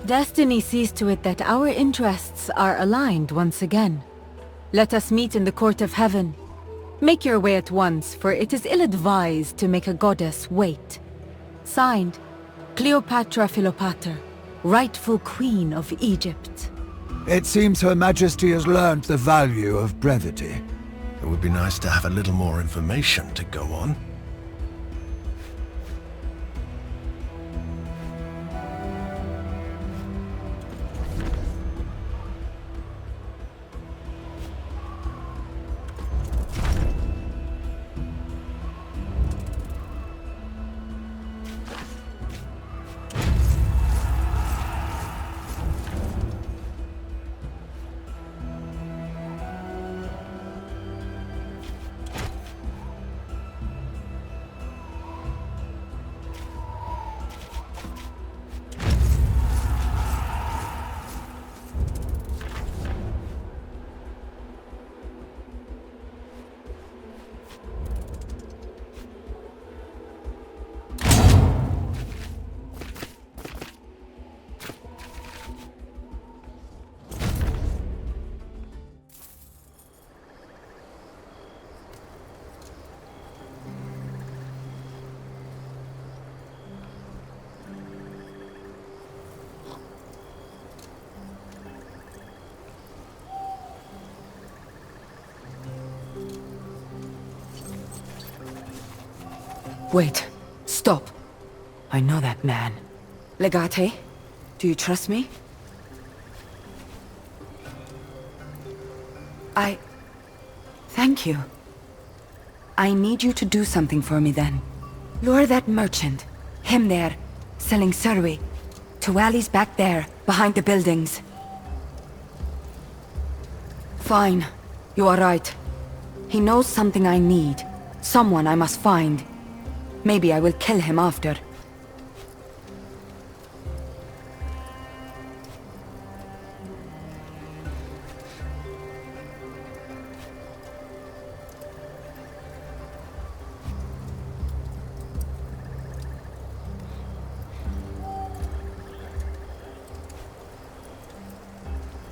Destiny sees to it that our interests are aligned once again. Let us meet in the court of heaven. Make your way at once, for it is ill-advised to make a goddess wait. Signed, Cleopatra Philopater, rightful queen of Egypt. It seems Her Majesty has learned the value of brevity. It would be nice to have a little more information to go on. Wait. Stop. I know that man. Legate, do you trust me? Thank you. I need you to do something for me then. Lure that merchant, him there, selling survey, to alleys back there, behind the buildings. Fine. You are right. He knows something I need. Someone I must find. Maybe I will kill him after.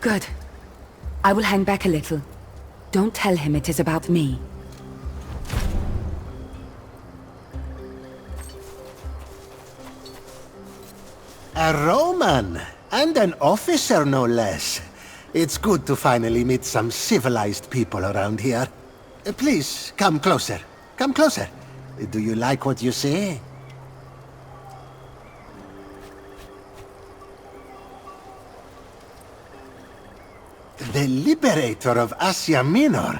Good. I will hang back a little. Don't tell him it is about me. A Roman, and an officer no less. It's good to finally meet some civilized people around here. Please, come closer. Come closer. Do you like what you see? The liberator of Asia Minor.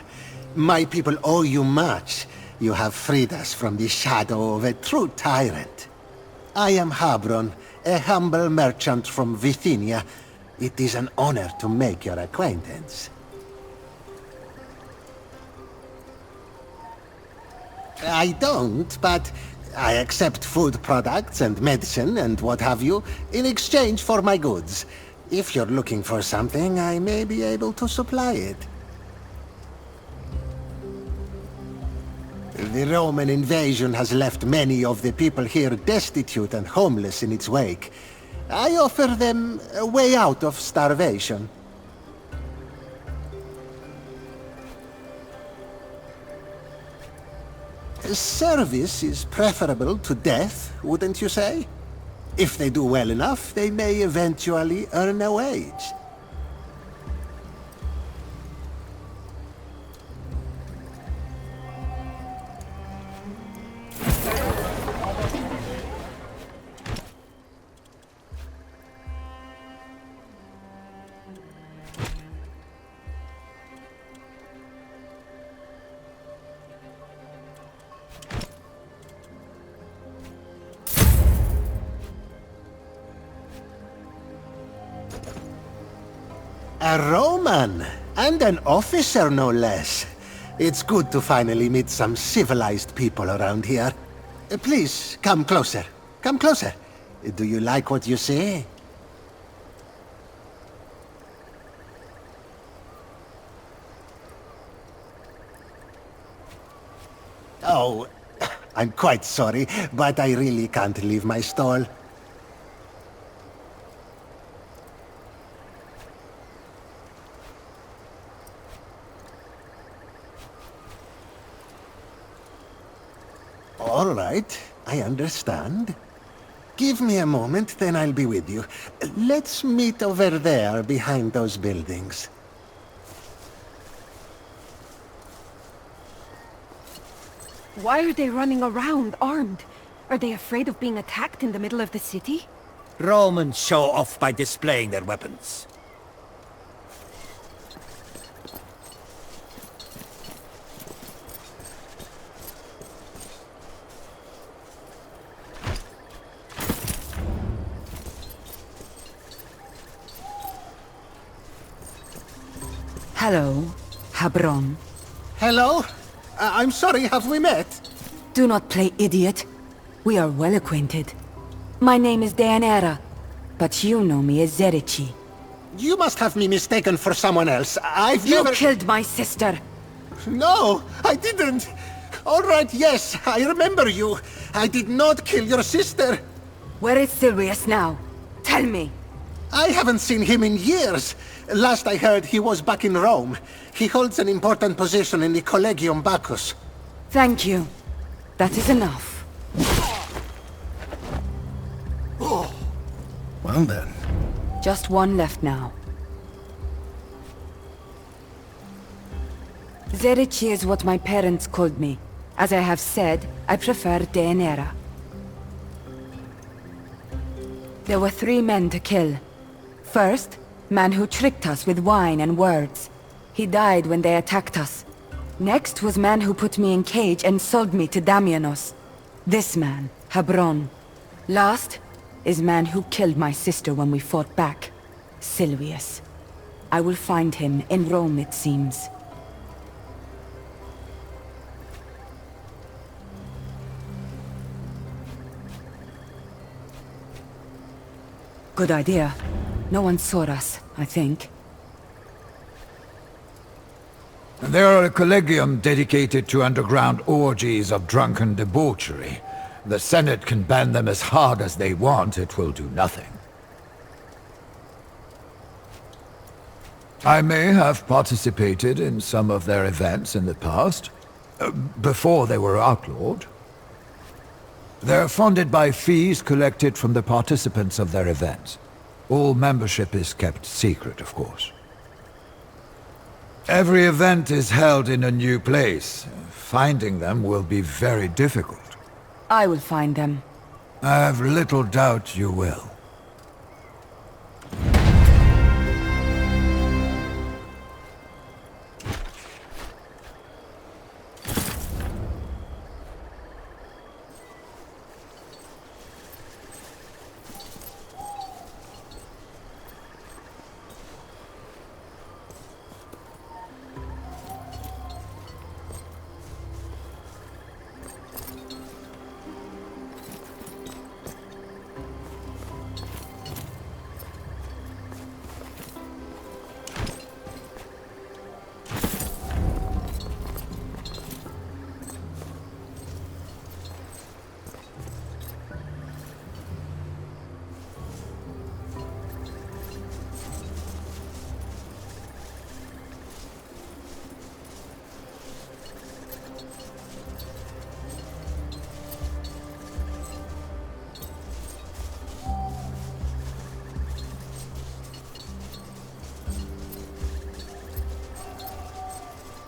My people owe you much. You have freed us from the shadow of a true tyrant. I am Habron, a humble merchant from Bithynia. It is an honor to make your acquaintance. I don't, but I accept food products and medicine and what have you in exchange for my goods. If you're looking for something, I may be able to supply it. The Roman invasion has left many of the people here destitute and homeless in its wake. I offer them a way out of starvation. Service is preferable to death, wouldn't you say? If they do well enough, they may eventually earn a wage. A Roman, and an officer no less. It's good to finally meet some civilized people around here. Please, come closer. Come closer. Do you like what you see? Oh, I'm quite sorry, but I really can't leave my stall. All right, I understand. Give me a moment, then I'll be with you. Let's meet over there behind those buildings. Why are they running around armed? Are they afraid of being attacked in the middle of the city? Romans show off by displaying their weapons. Hello, Habron. Hello? I'm sorry, have we met? Do not play idiot. We are well acquainted. My name is Deanera, but you know me as Zerici. You must have me mistaken for someone else. You killed my sister. No, I didn't. All right, yes, I remember you. I did not kill your sister. Where is Silvius now? Tell me. I haven't seen him in years. Last I heard, he was back in Rome. He holds an important position in the Collegium Bacchus. Thank you. That is enough. Well then. Just one left now. Zerici is what my parents called me. As I have said, I prefer Deanera. There were 3 men to kill. First, man who tricked us with wine and words. He died when they attacked us. Next was man who put me in cage and sold me to Damianos. This man, Habron. Last is man who killed my sister when we fought back. Silvius. I will find him in Rome, it seems. Good idea. No one saw us, I think. They are a collegium dedicated to underground orgies of drunken debauchery. The Senate can ban them as hard as they want, it will do nothing. I may have participated in some of their events in the past, before they were outlawed. They're funded by fees collected from the participants of their events. All membership is kept secret, of course. Every event is held in a new place. Finding them will be very difficult. I will find them. I have little doubt you will.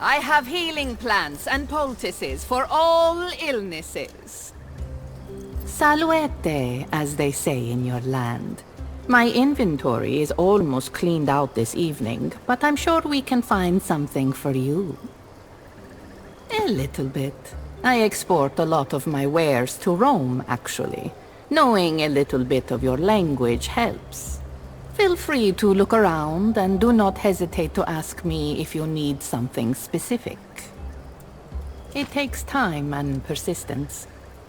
I have healing plants and poultices for all illnesses. Salute, as they say in your land. My inventory is almost cleaned out this evening, but I'm sure we can find something for you. A little bit. I export a lot of my wares to Rome, actually. Knowing a little bit of your language helps. Feel free to look around and do not hesitate to ask me if you need something specific. It takes time and persistence.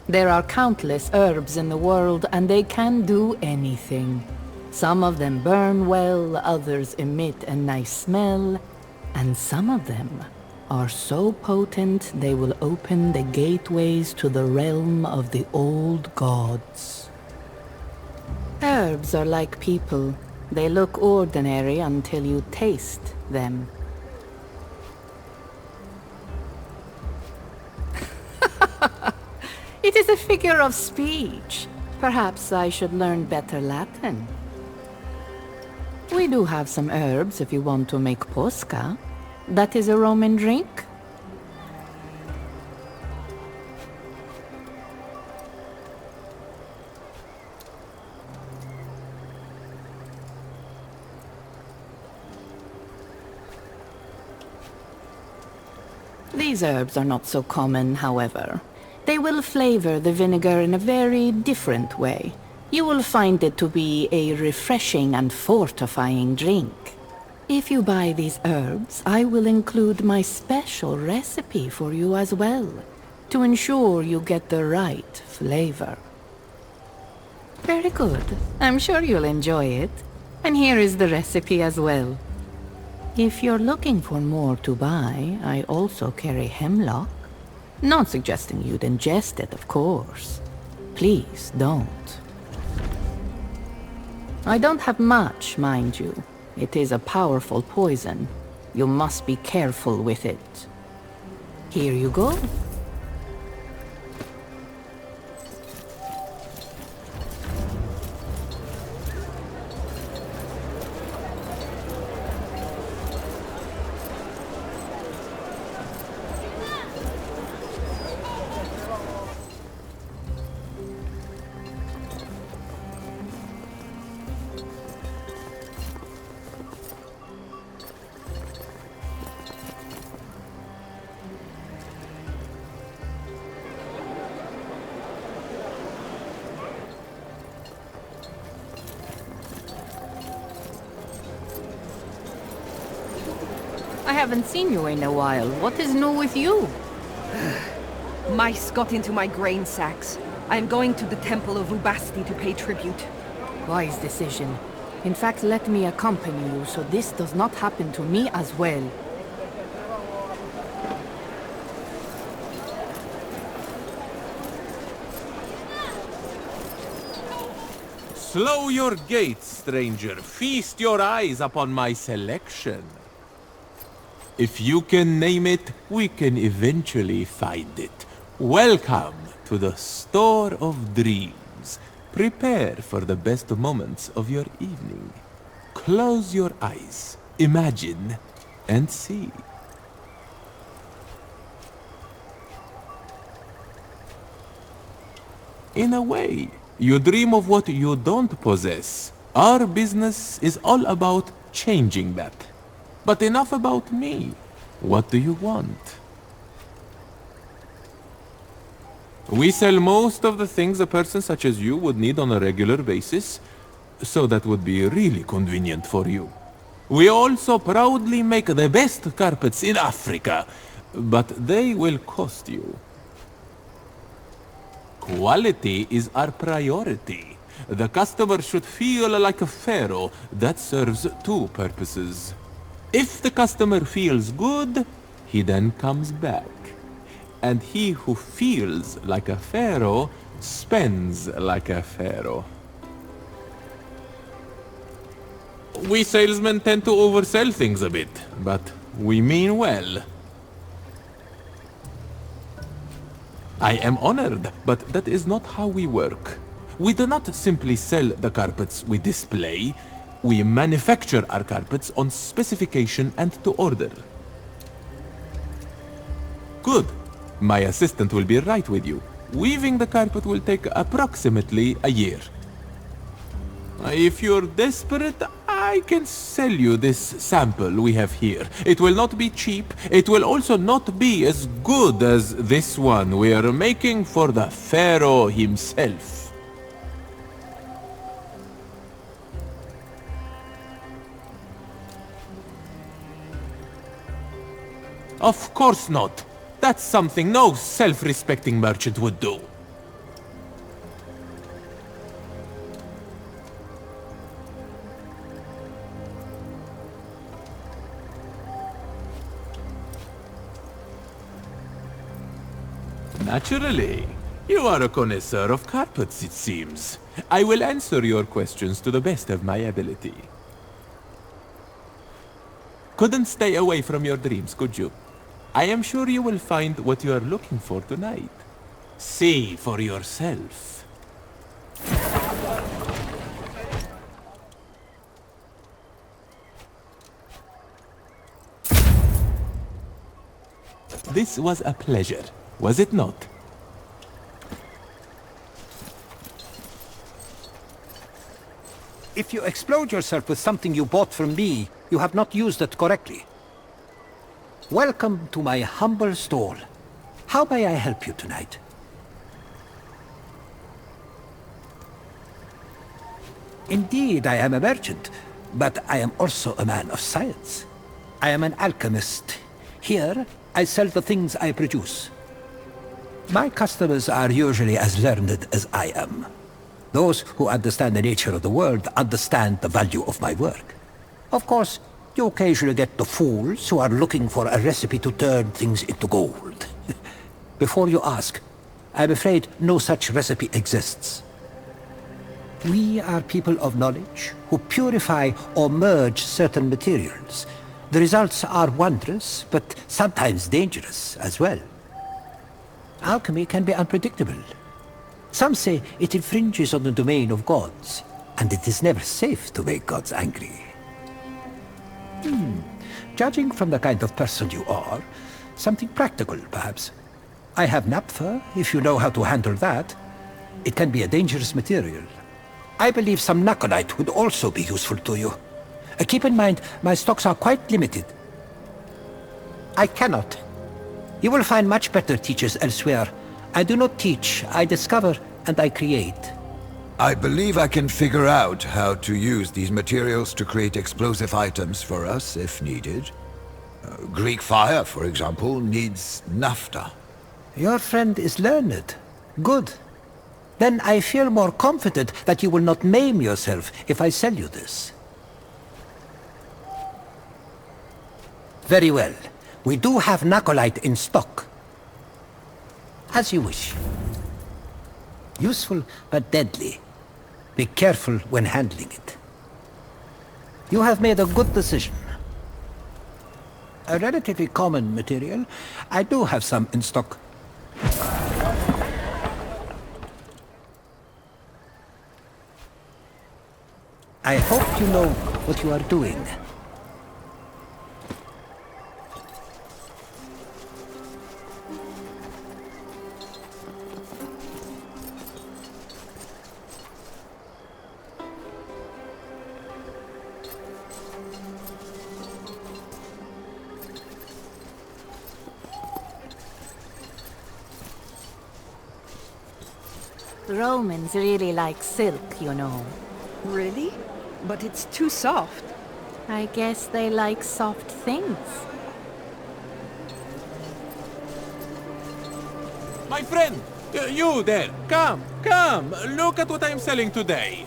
There are countless herbs in the world and they can do anything. Some of them burn well, others emit a nice smell, and some of them are so potent they will open the gateways to the realm of the old gods. Herbs are like people. They look ordinary until you taste them. It is a figure of speech. Perhaps I should learn better Latin. We do have some herbs if you want to make posca. That is a Roman drink. These herbs are not so common, however. They will flavor the vinegar in a very different way. You will find it to be a refreshing and fortifying drink. If you buy these herbs, I will include my special recipe for you as well, to ensure you get the right flavor. Very good. I'm sure you'll enjoy it. And here is the recipe as well. If you're looking for more to buy, I also carry hemlock. Not suggesting you'd ingest it, of course. Please don't. I don't have much, mind you. It is a powerful poison. You must be careful with it. Here you go. I haven't seen you in a while. What is new with you? Mice got into my grain sacks. I am going to the Temple of Ubasti to pay tribute. Wise decision. In fact, let me accompany you so this does not happen to me as well. Slow your gait, stranger. Feast your eyes upon my selection. If you can name it, we can eventually find it. Welcome to the Store of Dreams. Prepare for the best moments of your evening. Close your eyes, imagine, and see. In a way, you dream of what you don't possess. Our business is all about changing that. But enough about me. What do you want? We sell most of the things a person such as you would need on a regular basis, so that would be really convenient for you. We also proudly make the best carpets in Africa, but they will cost you. Quality is our priority. The customer should feel like a pharaoh. That serves two purposes. If the customer feels good, he then comes back. And he who feels like a pharaoh spends like a pharaoh. We salesmen tend to oversell things a bit, but we mean well. I am honored, but that is not how we work. We do not simply sell the carpets we display. We manufacture our carpets on specification and to order. Good. My assistant will be right with you. Weaving the carpet will take approximately a year. If you're desperate, I can sell you this sample we have here. It will not be cheap. It will also not be as good as this one we are making for the Pharaoh himself. Of course not. That's something no self-respecting merchant would do. Naturally. You are a connoisseur of carpets, it seems. I will answer your questions to the best of my ability. Couldn't stay away from your dreams, could you? I am sure you will find what you are looking for tonight. See for yourself. This was a pleasure, was it not? If you explode yourself with something you bought from me, you have not used it correctly. Welcome to my humble stall. How may I help you tonight? Indeed, I am a merchant, but I am also a man of science. I am an alchemist. Here, I sell the things I produce. My customers are usually as learned as I am. Those who understand the nature of the world understand the value of my work. Of course, you occasionally get the fools who are looking for a recipe to turn things into gold. Before you ask, I'm afraid no such recipe exists. We are people of knowledge who purify or merge certain materials. The results are wondrous, but sometimes dangerous as well. Alchemy can be unpredictable. Some say it infringes on the domain of gods, and it is never safe to make gods angry. Judging from the kind of person you are, something practical, perhaps. I have naphtha, if you know how to handle that. It can be a dangerous material. I believe some nacolite would also be useful to you. Keep in mind, my stocks are quite limited. I cannot. You will find much better teachers elsewhere. I do not teach, I discover, and I create. I believe I can figure out how to use these materials to create explosive items for us, if needed. Greek fire, for example, needs naphtha. Your friend is learned. Good. Then I feel more confident that you will not maim yourself if I sell you this. Very well. We do have nacolite in stock. As you wish. Useful but deadly. Be careful when handling it. You have made a good decision. A relatively common material. I do have some in stock. I hope you know what you are doing. Romans really like silk, you know. Really? But it's too soft. I guess they like soft things. My friend! You there! Come! Come! Look at what I'm selling today!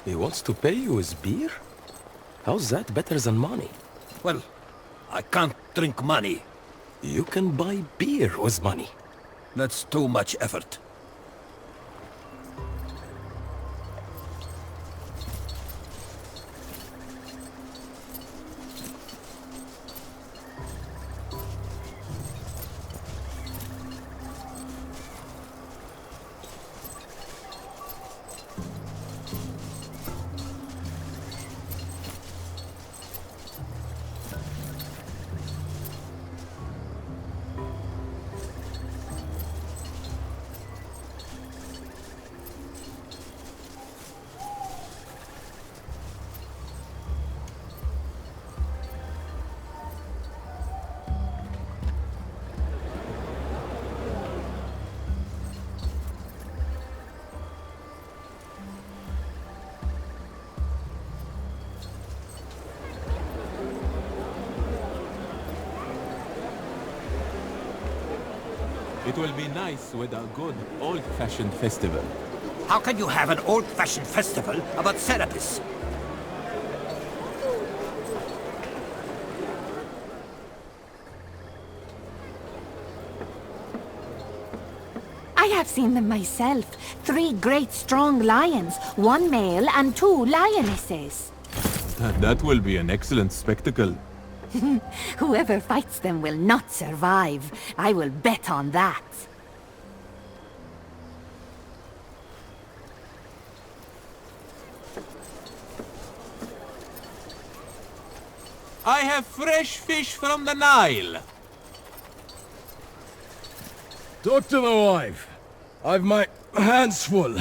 He wants to pay you with beer? How's that better than money? Well, I can't drink money. You can buy beer with money. That's too much effort. It will be nice with a good old-fashioned festival. How can you have an old-fashioned festival about therapists? I have seen them myself. 3 great strong lions, 1 male and 2 lionesses. That will be an excellent spectacle. Whoever fights them will not survive. I will bet on that. I have fresh fish from the Nile. Talk to the wife. I've my hands full.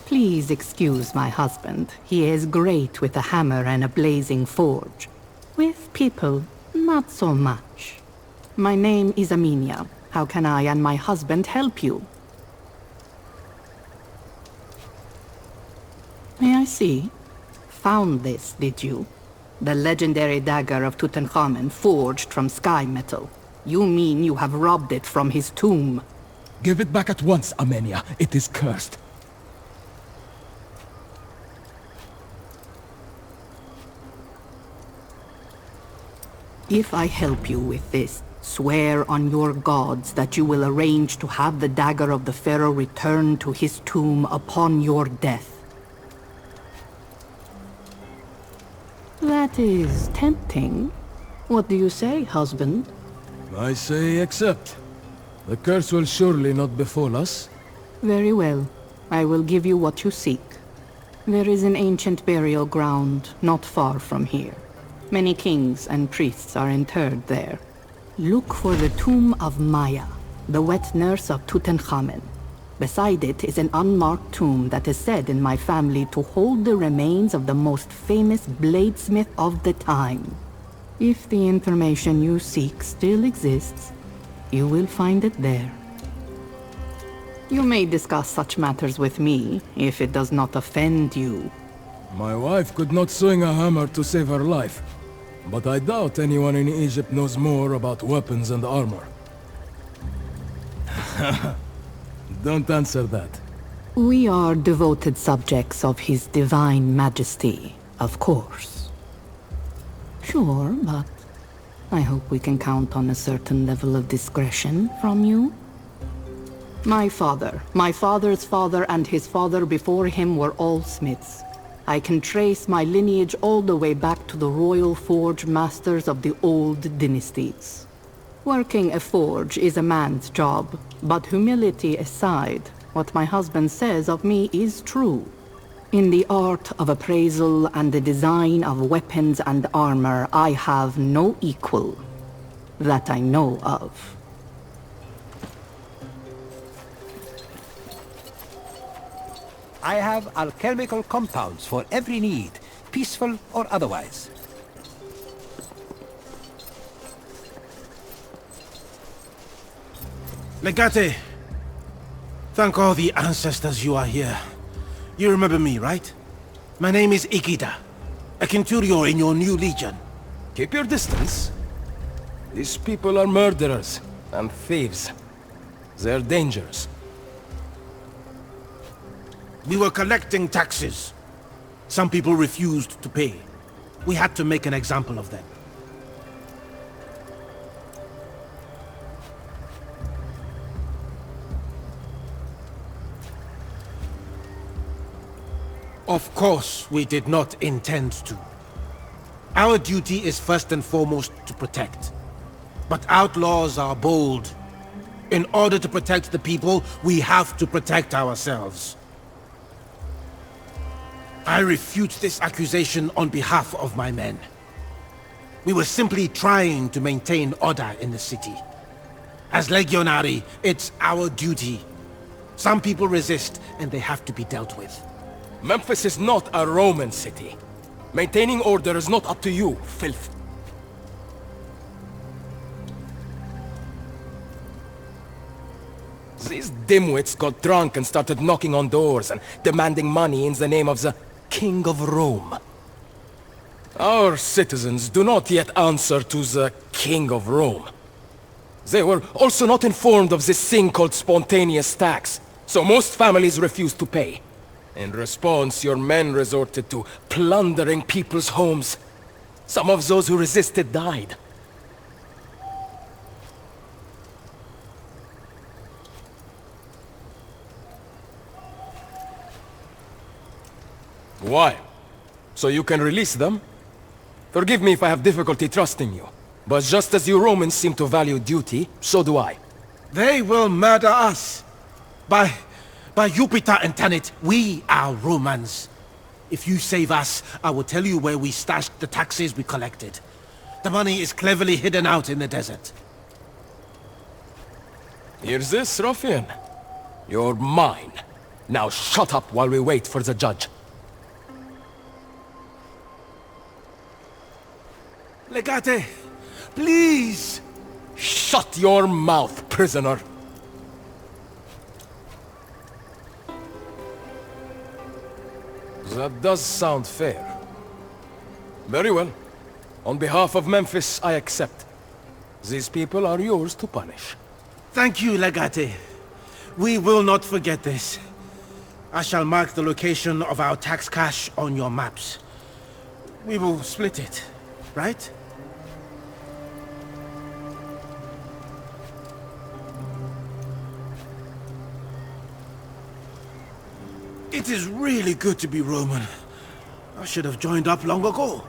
Please excuse my husband. He is great with a hammer and a blazing forge. With people, not so much. My name is Aminia. How can I and my husband help you? May I see? Found this, did you? The legendary dagger of Tutankhamun forged from sky metal. You mean you have robbed it from his tomb? Give it back at once, Amenia. It is cursed. If I help you with this, swear on your gods that you will arrange to have the dagger of the pharaoh returned to his tomb upon your death. That is tempting. What do you say, husband? I say accept. The curse will surely not befall us. Very well. I will give you what you seek. There is an ancient burial ground not far from here. Many kings and priests are interred there. Look for the tomb of Maya, the wet nurse of Tutankhamun. Beside it is an unmarked tomb that is said in my family to hold the remains of the most famous bladesmith of the time. If the information you seek still exists, you will find it there. You may discuss such matters with me, if it does not offend you. My wife could not swing a hammer to save her life, but I doubt anyone in Egypt knows more about weapons and armor. Don't answer that. We are devoted subjects of His Divine Majesty, of course. Sure, but I hope we can count on a certain level of discretion from you. My father's father, and his father before him were all smiths. I can trace my lineage all the way back to the royal forge masters of the old dynasties. Working a forge is a man's job, but humility aside, what my husband says of me is true. In the art of appraisal and the design of weapons and armor, I have no equal, that I know of. I have alchemical compounds for every need, peaceful or otherwise. Legate, thank all the ancestors you are here. You remember me, right? My name is Igidera, a centurion in your new legion. Keep your distance. These people are murderers and thieves. They're dangerous. We were collecting taxes. Some people refused to pay. We had to make an example of them. Of course, we did not intend to. Our duty is first and foremost to protect. But outlaws are bold. In order to protect the people, we have to protect ourselves. I refute this accusation on behalf of my men. We were simply trying to maintain order in the city. As legionary, it's our duty. Some people resist, and they have to be dealt with. Memphis is not a Roman city. Maintaining order is not up to you, filth. These dimwits got drunk and started knocking on doors and demanding money in the name of the King of Rome. Our citizens do not yet answer to the King of Rome. They were also not informed of this thing called spontaneous tax, so most families refused to pay. In response, your men resorted to plundering people's homes. Some of those who resisted died. Why? So you can release them? Forgive me if I have difficulty trusting you, but just as you Romans seem to value duty, so do I. They will murder us. By Jupiter and Tanit, we are Romans. If you save us, I will tell you where we stashed the taxes we collected. The money is cleverly hidden out in the desert. Here's this, ruffian. You're mine. Now shut up while we wait for the judge. Legate, please! Shut your mouth, prisoner! That does sound fair. Very well. On behalf of Memphis, I accept. These people are yours to punish. Thank you, Legate. We will not forget this. I shall mark the location of our tax cash on your maps. We will split it, right? It is really good to be Roman. I should have joined up long ago.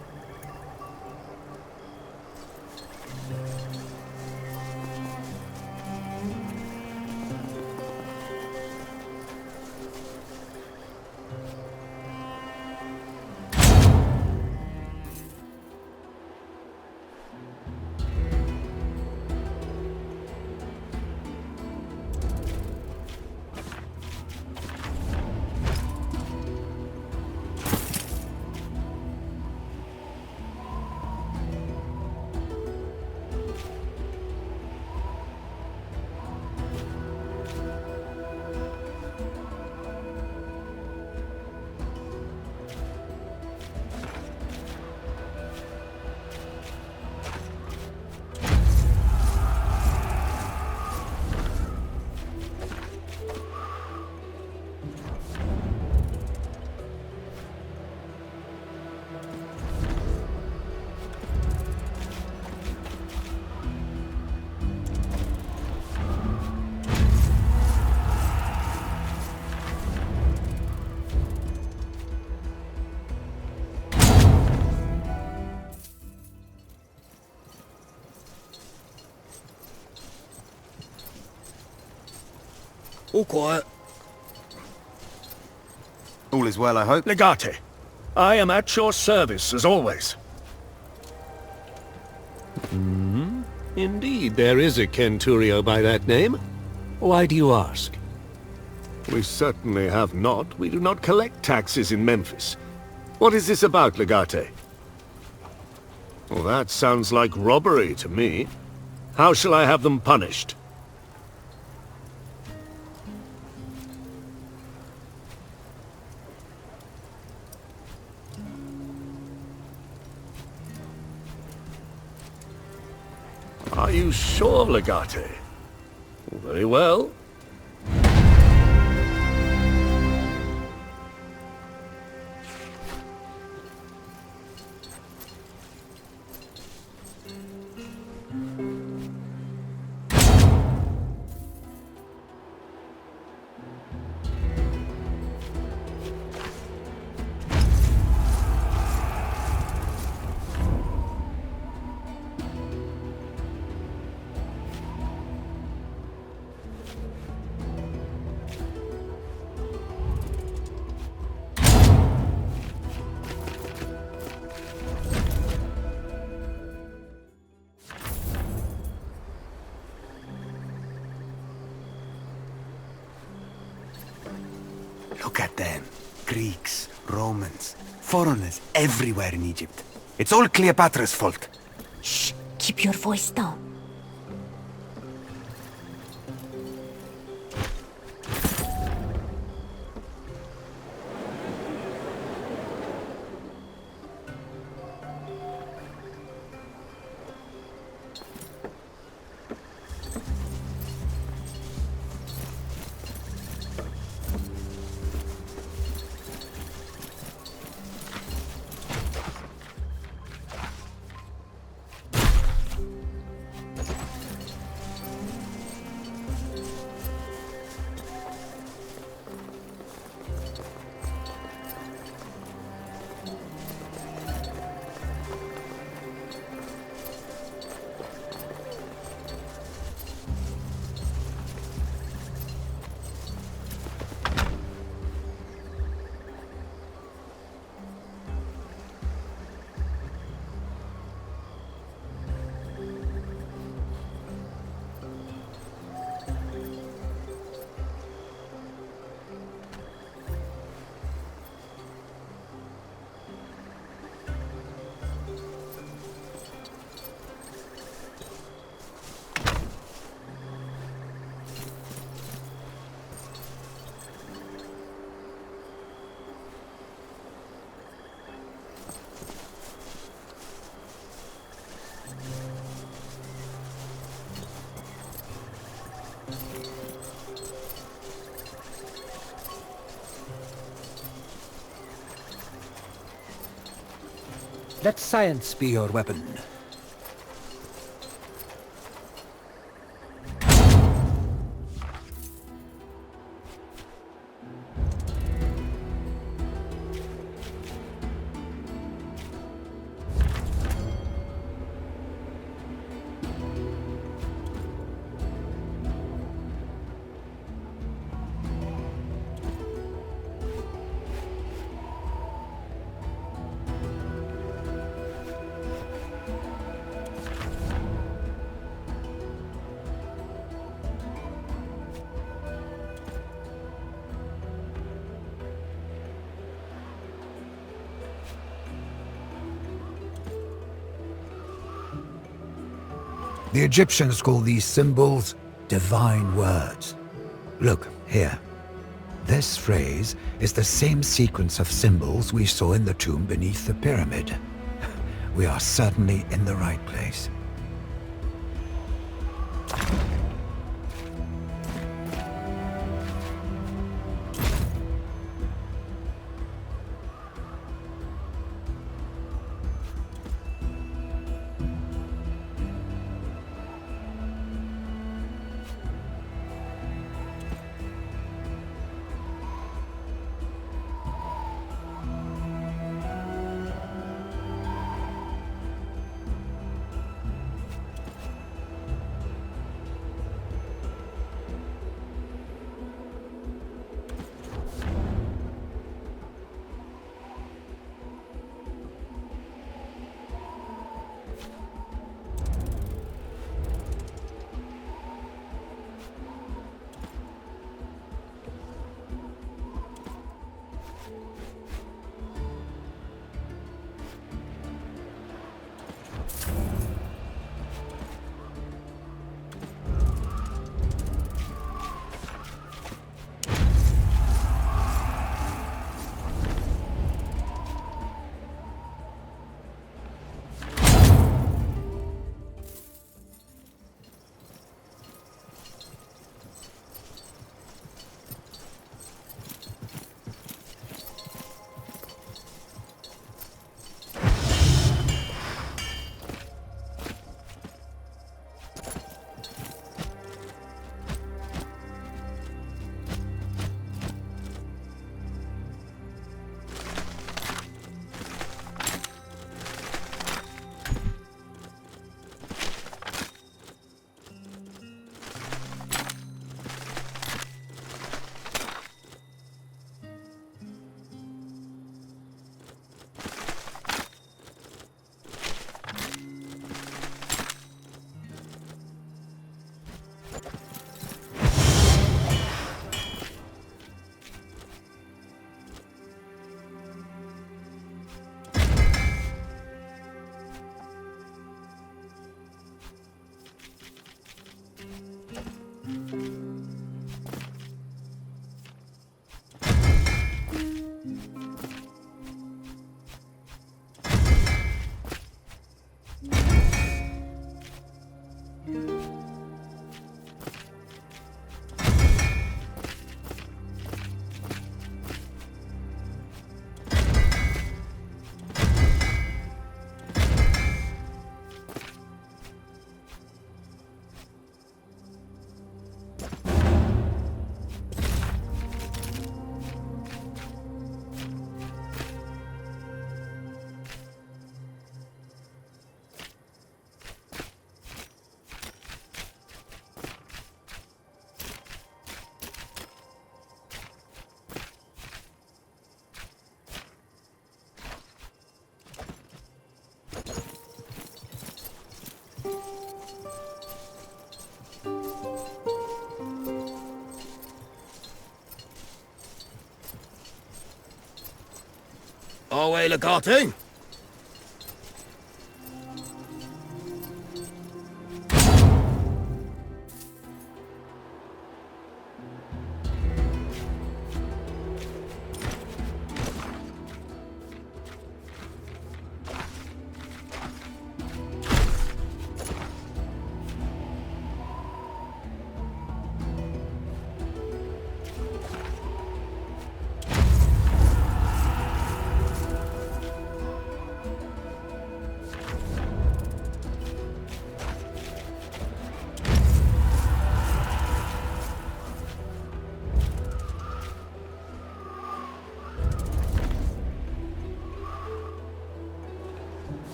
All quiet. All is well, I hope. Legate, I am at your service, as always. Indeed, there is a Centurio by that name. Why do you ask? We certainly have not. We do not collect taxes in Memphis. What is this about, Legate? Well, that sounds like robbery to me. How shall I have them punished? Are you sure, Legate? Very well. Look at them. Greeks, Romans, foreigners everywhere in Egypt. It's all Cleopatra's fault. Shh! Keep your voice down. Let science be your weapon. The Egyptians call these symbols divine words. Look, here. This phrase is the same sequence of symbols we saw in the tomb beneath the pyramid. We are certainly in the right place. Away, Legate!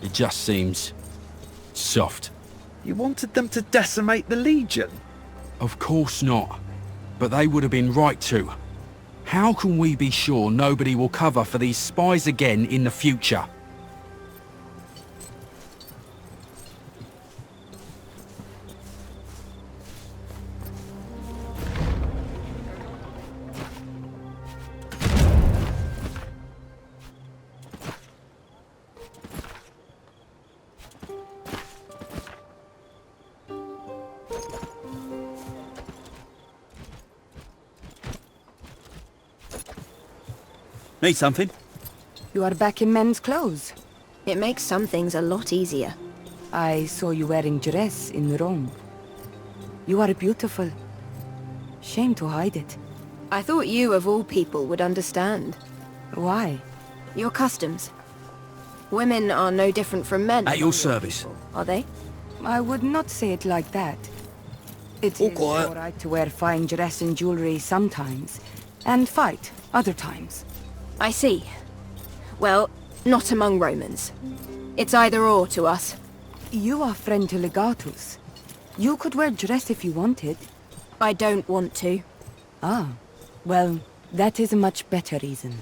It just seems soft. You wanted them to decimate the Legion? Of course not. But they would have been right to. How can we be sure nobody will cover for these spies again in the future? Need something? You are back in men's clothes. It makes some things a lot easier. I saw you wearing dress in Rome. You are beautiful. Shame to hide it. I thought you, of all people, would understand. Why? Your customs. Women are no different from men. At your service. Are they? I would not say it like that. It is all right to wear fine dress and jewelry sometimes, and fight other times. I see. Well, not among Romans. It's either or to us. You are friend to Legatus. You could wear dress if you wanted. I don't want to. Ah, well, that is a much better reason.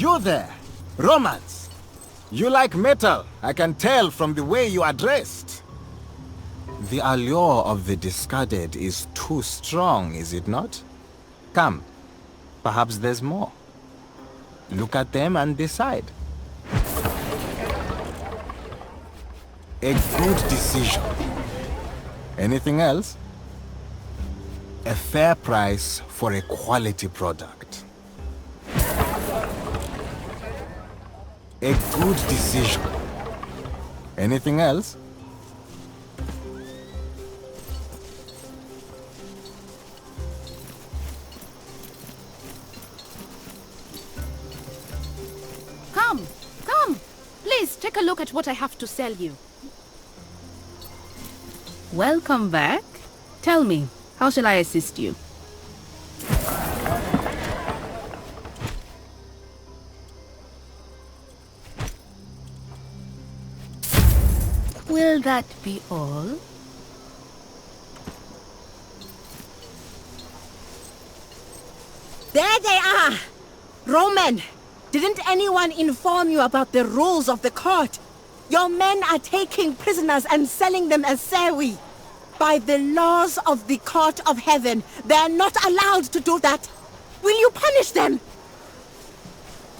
You there, Romans. You like metal, I can tell from the way you are dressed. The allure of the discarded is too strong, is it not? Come, perhaps there's more. Look at them and decide. A good decision. Anything else? A fair price for a quality product. A good decision. Anything else? Come, come! Please, take a look at what I have to sell you. Welcome back. Tell me, how shall I assist you? Will that be all? There they are! Roman! Didn't anyone inform you about the rules of the court? Your men are taking prisoners and selling them as serwi. By the laws of the court of heaven, they are not allowed to do that. Will you punish them?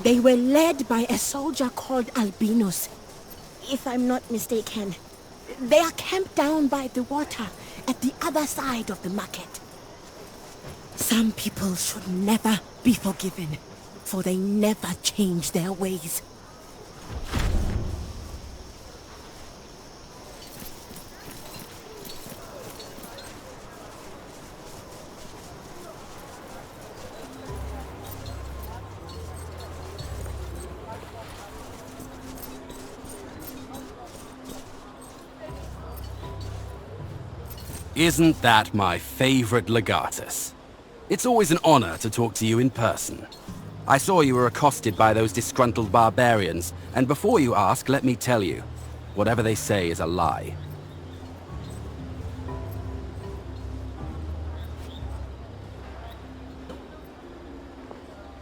They were led by a soldier called Albinus, if I'm not mistaken. They are camped down by the water at the other side of the market. Some people should never be forgiven, for they never change their ways. Isn't that my favorite legatus? It's always an honor to talk to you in person. I saw you were accosted by those disgruntled barbarians, and before you ask, let me tell you, whatever they say is a lie.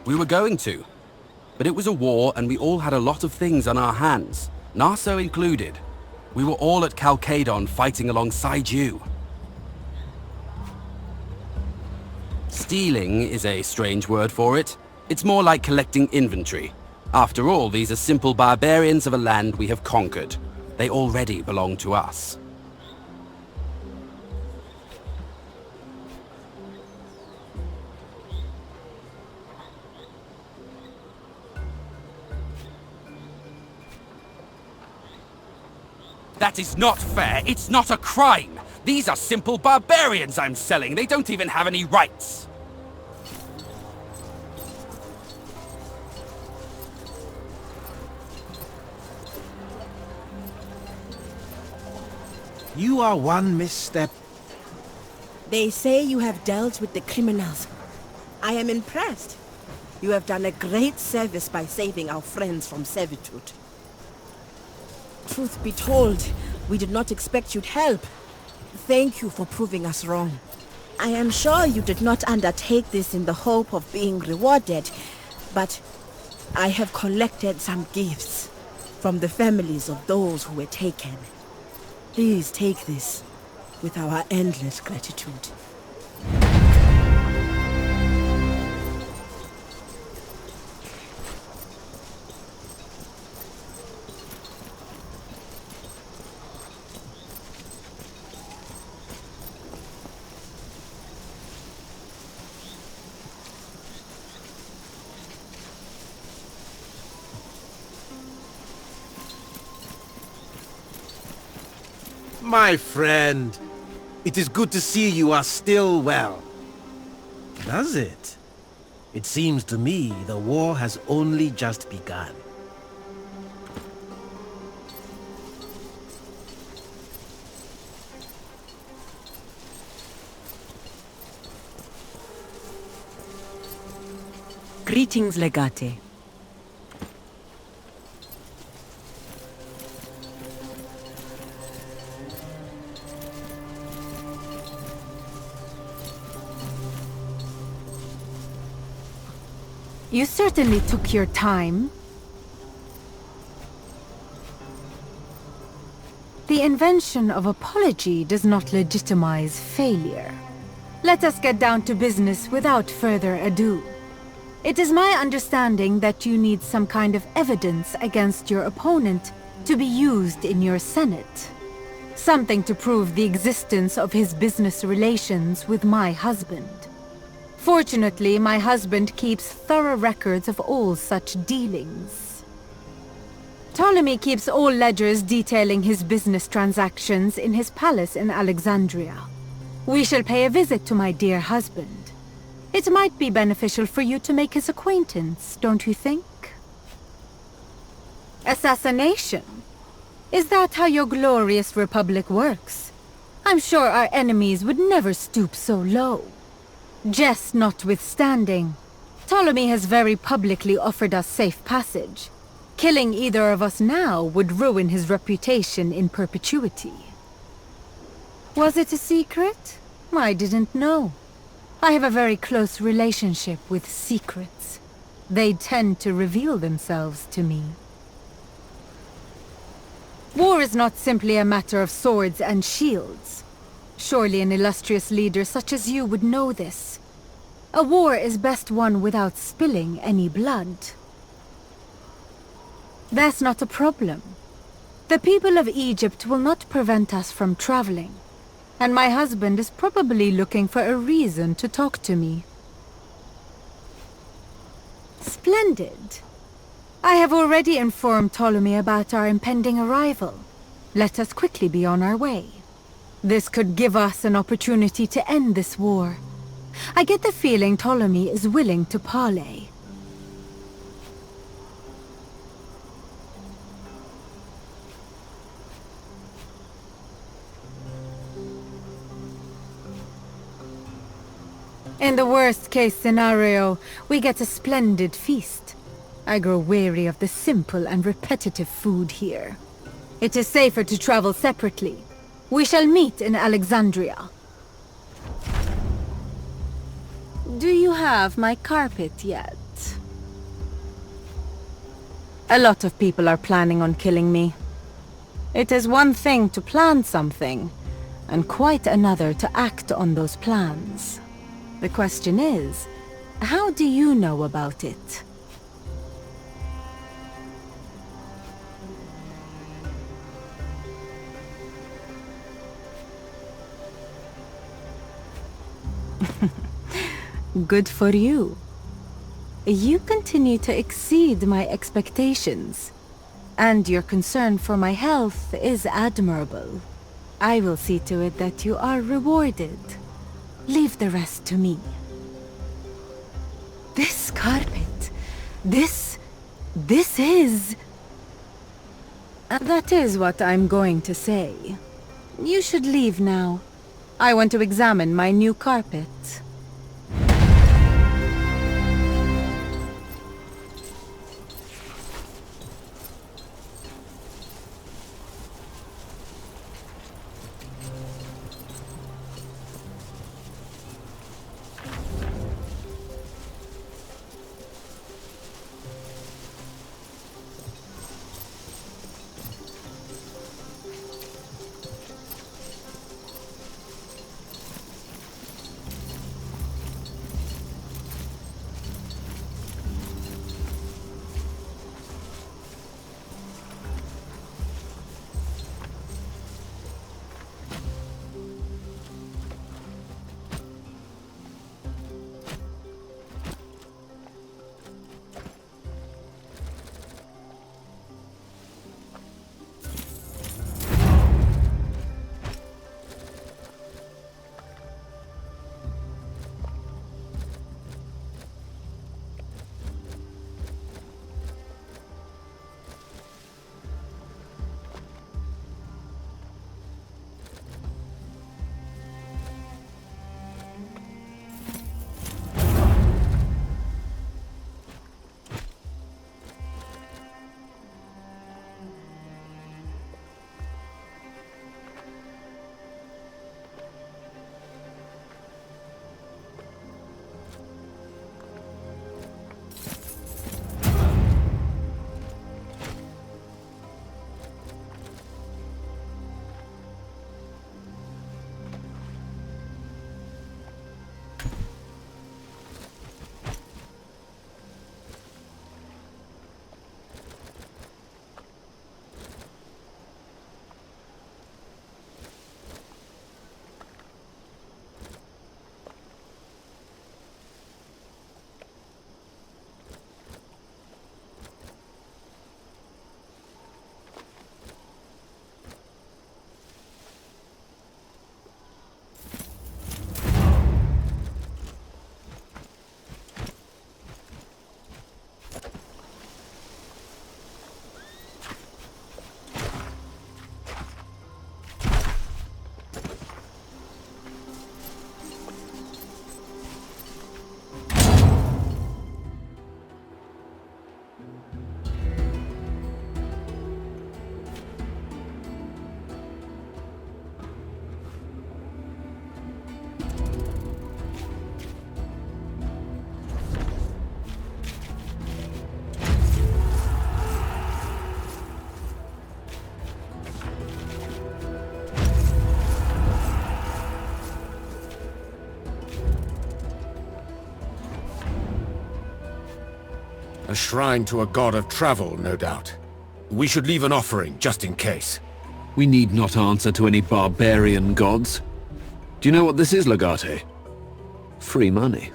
We were going to, but it was a war and we all had a lot of things on our hands, Narso included. We were all at Chalcedon fighting alongside you. Stealing is a strange word for it. It's more like collecting inventory. After all, these are simple barbarians of a land we have conquered. They already belong to us. That is not fair. It's not a crime. These are simple barbarians I'm selling. They don't even have any rights. You are one misstep. They say you have dealt with the criminals. I am impressed. You have done a great service by saving our friends from servitude. Truth be told, we did not expect you'd help. Thank you for proving us wrong. I am sure you did not undertake this in the hope of being rewarded, but I have collected some gifts from the families of those who were taken. Please take this with our endless gratitude. My friend, it is good to see you are still well. Does it? It seems to me the war has only just begun. Greetings, Legate. You certainly took your time. The invention of apology does not legitimize failure. Let us get down to business without further ado. It is my understanding that you need some kind of evidence against your opponent to be used in your Senate. Something to prove the existence of his business relations with my husband. Fortunately, my husband keeps thorough records of all such dealings. Ptolemy keeps all ledgers detailing his business transactions in his palace in Alexandria. We shall pay a visit to my dear husband. It might be beneficial for you to make his acquaintance, don't you think? Assassination? Is that how your glorious republic works? I'm sure our enemies would never stoop so low. Jest notwithstanding, Ptolemy has very publicly offered us safe passage. Killing either of us now would ruin his reputation in perpetuity. Was it a secret? I didn't know. I have a very close relationship with secrets. They tend to reveal themselves to me. War is not simply a matter of swords and shields. Surely an illustrious leader such as you would know this. A war is best won without spilling any blood. That's not a problem. The people of Egypt will not prevent us from traveling. And my husband is probably looking for a reason to talk to me. Splendid. I have already informed Ptolemy about our impending arrival. Let us quickly be on our way. This could give us an opportunity to end this war. I get the feeling Ptolemy is willing to parley. In the worst-case scenario, we get a splendid feast. I grow weary of the simple and repetitive food here. It is safer to travel separately. We shall meet in Alexandria. Do you have my carpet yet? A lot of people are planning on killing me. It is one thing to plan something, and quite another to act on those plans. The question is, how do you know about it? Good for you. You continue to exceed my expectations, and your concern for my health is admirable. I will see to it that you are rewarded. Leave the rest to me. This carpet, this is... That is what I'm going to say. You should leave now. I want to examine my new carpet. A shrine to a god of travel, no doubt. We should leave an offering, just in case. We need not answer to any barbarian gods. Do you know what this is, Legate? Free money.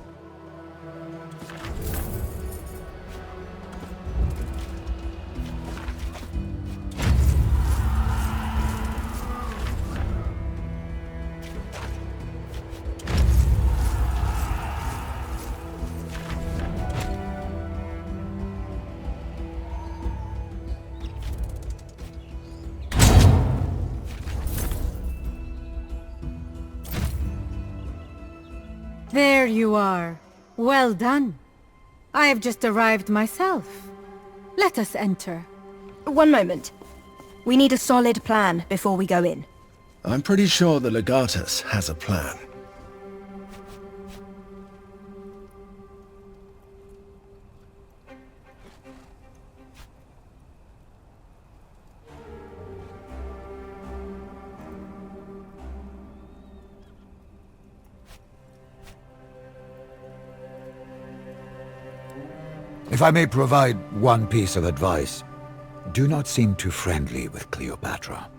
There you are. Well done. I have just arrived myself. Let us enter. One moment. We need a solid plan before we go in. I'm pretty sure the Legatus has a plan. If I may provide one piece of advice, do not seem too friendly with Cleopatra.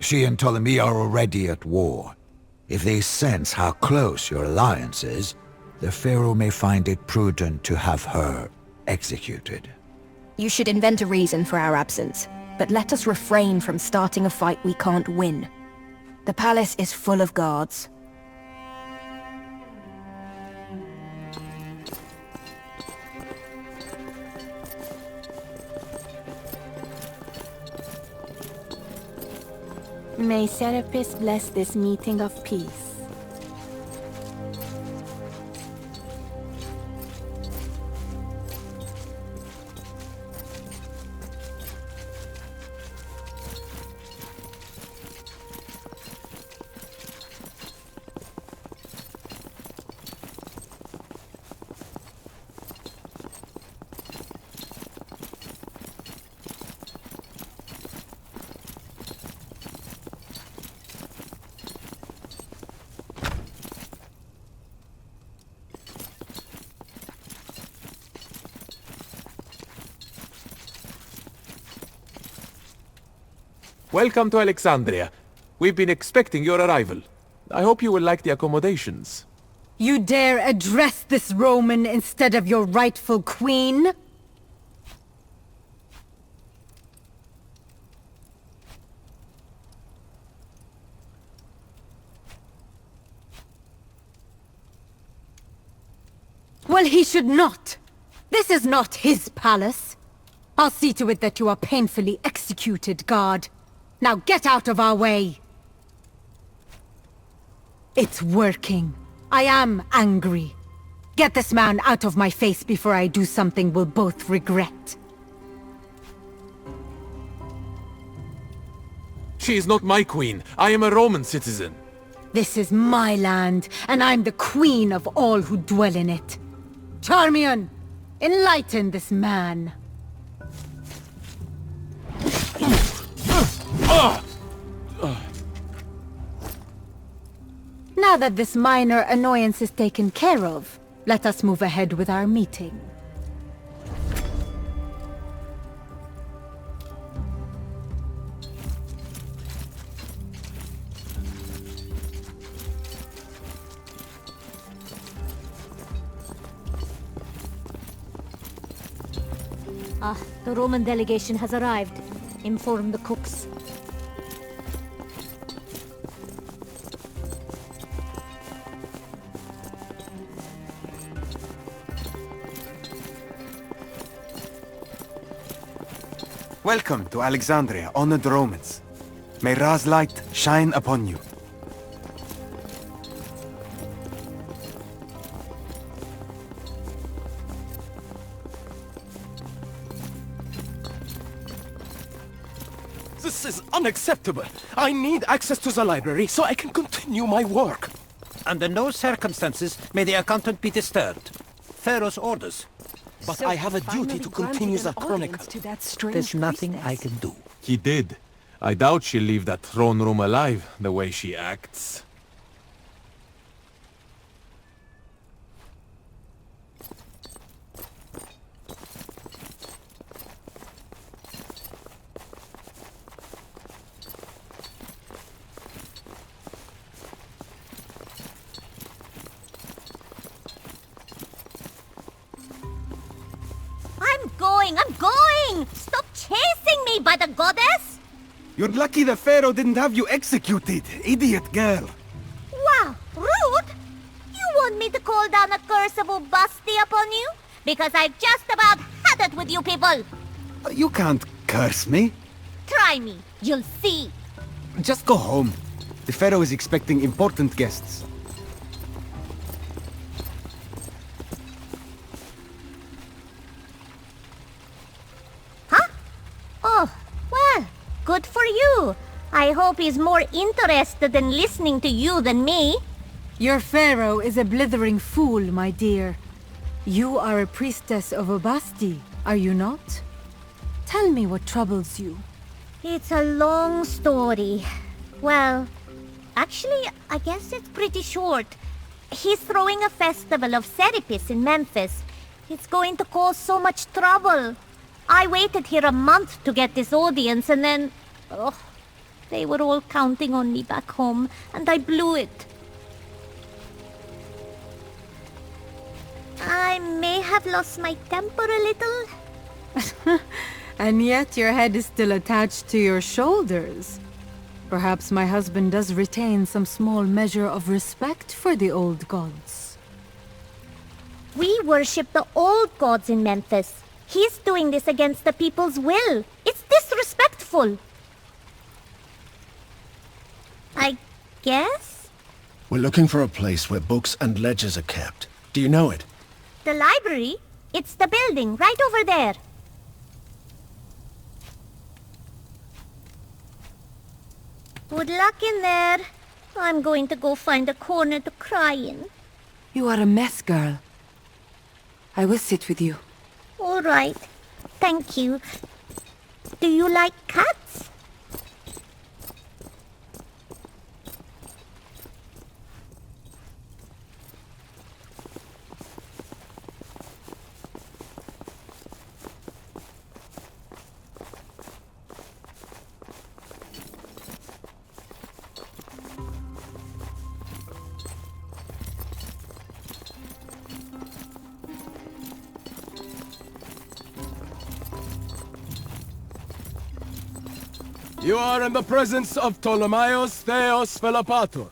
She and Ptolemy are already at war. If they sense how close your alliance is, the Pharaoh may find it prudent to have her executed. You should invent a reason for our absence, but let us refrain from starting a fight we can't win. The palace is full of guards. May Serapis bless this meeting of peace. Welcome to Alexandria. We've been expecting your arrival. I hope you will like the accommodations. You dare address this Roman instead of your rightful queen? Well, he should not. This is not his palace. I'll see to it that you are painfully executed, guard. Now get out of our way! It's working. I am angry. Get this man out of my face before I do something we'll both regret. She is not my queen. I am a Roman citizen. This is my land, and I'm the queen of all who dwell in it. Charmian, enlighten this man. Now that this minor annoyance is taken care of, let us move ahead with our meeting. Ah, the Roman delegation has arrived. Inform the cooks. Welcome to Alexandria, honored Romans. May Ra's light shine upon you. This is unacceptable. I need access to the library so I can continue my work. Under no circumstances may the accountant be disturbed. Pharaoh's orders. But I have a duty to continue the chronicle. There's nothing I can do. He did. I doubt she'll leave that throne room alive, the way she acts. going! I'm going! Stop chasing me, by the goddess! You're lucky the Pharaoh didn't have you executed, idiot girl. Wow, rude! You want me to call down a curse of Ubasti upon you? Because I've just about had it with you people! You can't curse me. Try me, you'll see! Just go home. The Pharaoh is expecting important guests. Oh, well, good for you. I hope he's more interested in listening to you than me. Your pharaoh is a blithering fool, my dear. You are a priestess of Ubasti, are you not? Tell me what troubles you. It's a long story. Well, actually, I guess it's pretty short. He's throwing a festival of Serapis in Memphis. It's going to cause so much trouble. I waited here a month to get this audience and then... Oh, they were all counting on me back home, and I blew it. I may have lost my temper a little. And yet your head is still attached to your shoulders. Perhaps my husband does retain some small measure of respect for the old gods. We worship the old gods in Memphis. He's doing this against the people's will. It's disrespectful. I guess? We're looking for a place where books and ledgers are kept. Do you know it? The library? It's the building right over there. Good luck in there. I'm going to go find a corner to cry in. You are a mess, girl. I will sit with you. All right. Thank you. Do you like cats? You are in the presence of Ptolemaeus Theos Philopator,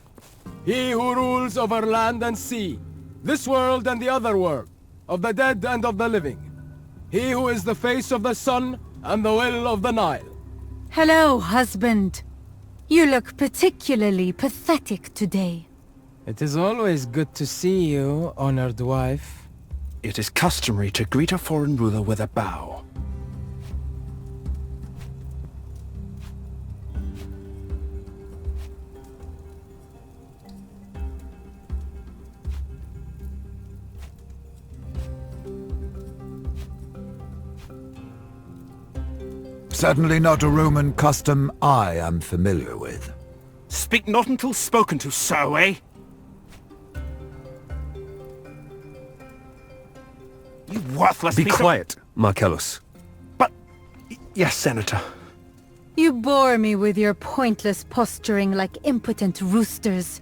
he who rules over land and sea, this world and the other world, of the dead and of the living. He who is the face of the sun and the will of the Nile. Hello, husband. You look particularly pathetic today. It is always good to see you, honored wife. It is customary to greet a foreign ruler with a bow. Certainly not a Roman custom I am familiar with. Speak not until spoken to, sir, eh? You worthless Be piece of- quiet, Marcellus. But... yes, Senator. You bore me with your pointless posturing like impotent roosters.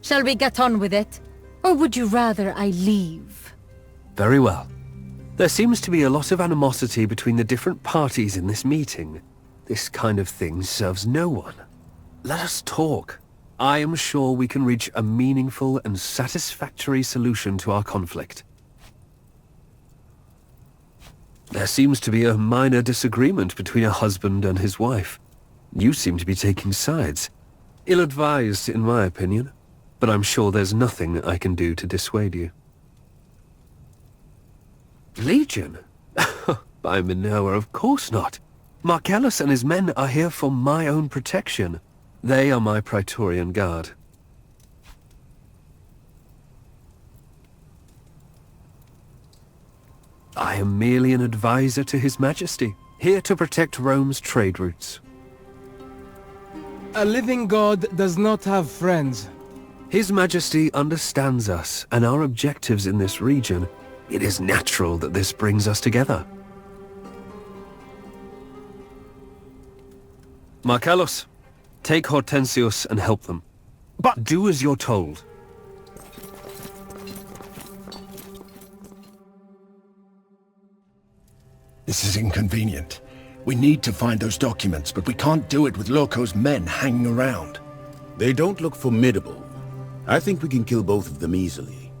Shall we get on with it? Or would you rather I leave? Very well. There seems to be a lot of animosity between the different parties in this meeting. This kind of thing serves no one. Let us talk. I am sure we can reach a meaningful and satisfactory solution to our conflict. There seems to be a minor disagreement between a husband and his wife. You seem to be taking sides. Ill-advised, in my opinion. But I'm sure there's nothing I can do to dissuade you. Legion? By Minerva, of course not. Marcellus and his men are here for my own protection. They are my Praetorian Guard. I am merely an advisor to His Majesty, here to protect Rome's trade routes. A living god does not have friends. His Majesty understands us and our objectives in this region. It is natural that this brings us together. Marcellus, take Hortensius and help them. But do as you're told. This is inconvenient. We need to find those documents, but we can't do it with Loco's men hanging around. They don't look formidable. I think we can kill both of them easily.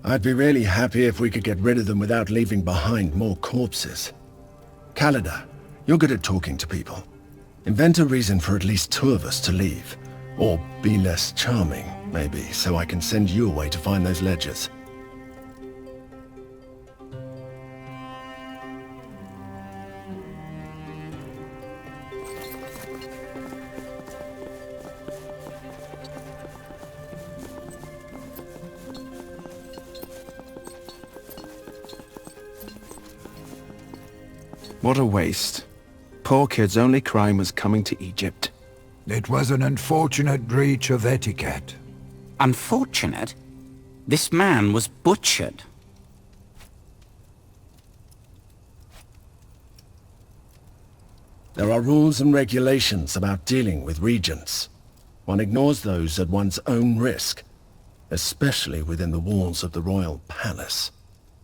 I'd be really happy if we could get rid of them without leaving behind more corpses. Calida, you're good at talking to people. Invent a reason for at least 2 of us to leave. Or be less charming, maybe, so I can send you away to find those ledgers. What a waste. Poor kid's only crime was coming to Egypt. It was an unfortunate breach of etiquette. Unfortunate? This man was butchered. There are rules and regulations about dealing with regents. One ignores those at one's own risk, especially within the walls of the royal palace.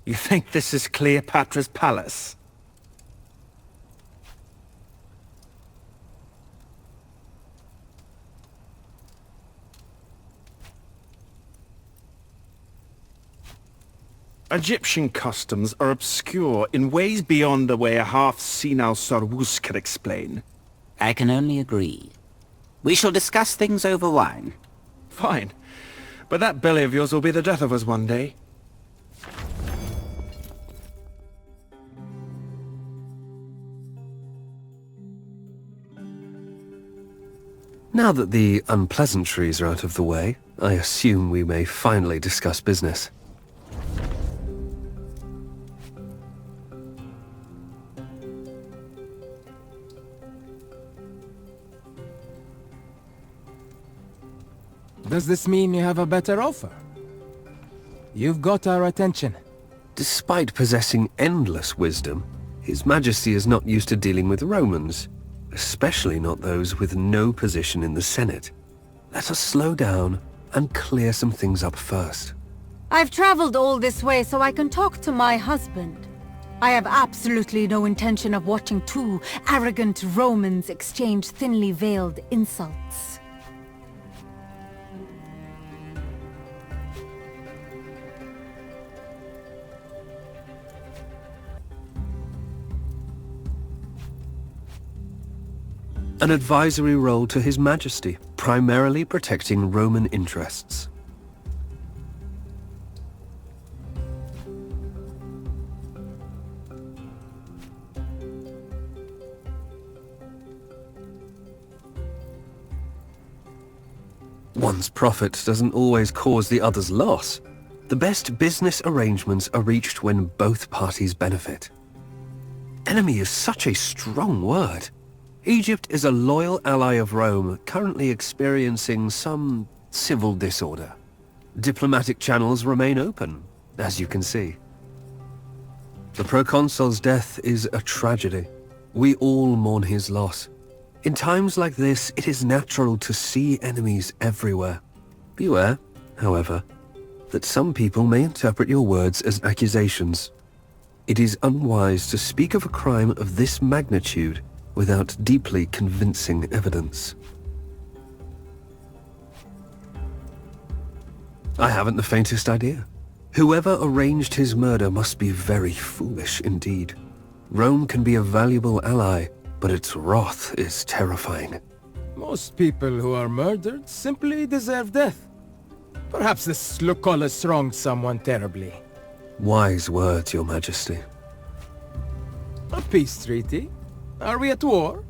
You think this is Cleopatra's palace? Egyptian customs are obscure in ways beyond the way a half-senile Sarwus can explain. I can only agree. We shall discuss things over wine. Fine. But that belly of yours will be the death of us one day. Now that the unpleasantries are out of the way, I assume we may finally discuss business. Does this mean you have a better offer? You've got our attention. Despite possessing endless wisdom, His Majesty is not used to dealing with Romans, especially not those with no position in the Senate. Let us slow down and clear some things up first. I've traveled all this way so I can talk to my husband. I have absolutely no intention of watching 2 arrogant Romans exchange thinly veiled insults. An advisory role to His Majesty, primarily protecting Roman interests. One's profit doesn't always cause the other's loss. The best business arrangements are reached when both parties benefit. Enemy is such a strong word. Egypt is a loyal ally of Rome, currently experiencing some civil disorder. Diplomatic channels remain open, as you can see. The proconsul's death is a tragedy. We all mourn his loss. In times like this, it is natural to see enemies everywhere. Beware, however, that some people may interpret your words as accusations. It is unwise to speak of a crime of this magnitude without deeply convincing evidence. I haven't the faintest idea. Whoever arranged his murder must be very foolish indeed. Rome can be a valuable ally, but its wrath is terrifying. Most people who are murdered simply deserve death. Perhaps this Lucullus wronged someone terribly. Wise words, Your Majesty. A peace treaty? Are we at war?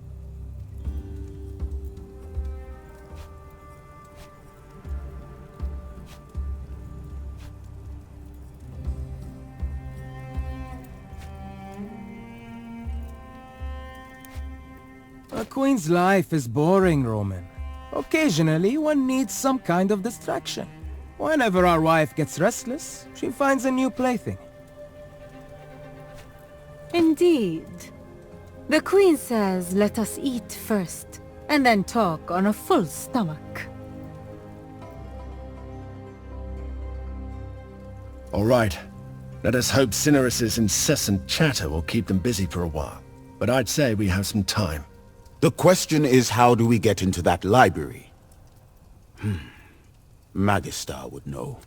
A queen's life is boring, Roman. Occasionally, one needs some kind of distraction. Whenever our wife gets restless, she finds a new plaything. Indeed. The Queen says let us eat first, and then talk on a full stomach. All right. Let us hope Cinerus's incessant chatter will keep them busy for a while. But I'd say we have some time. The question is, how do we get into that library? Magister would know.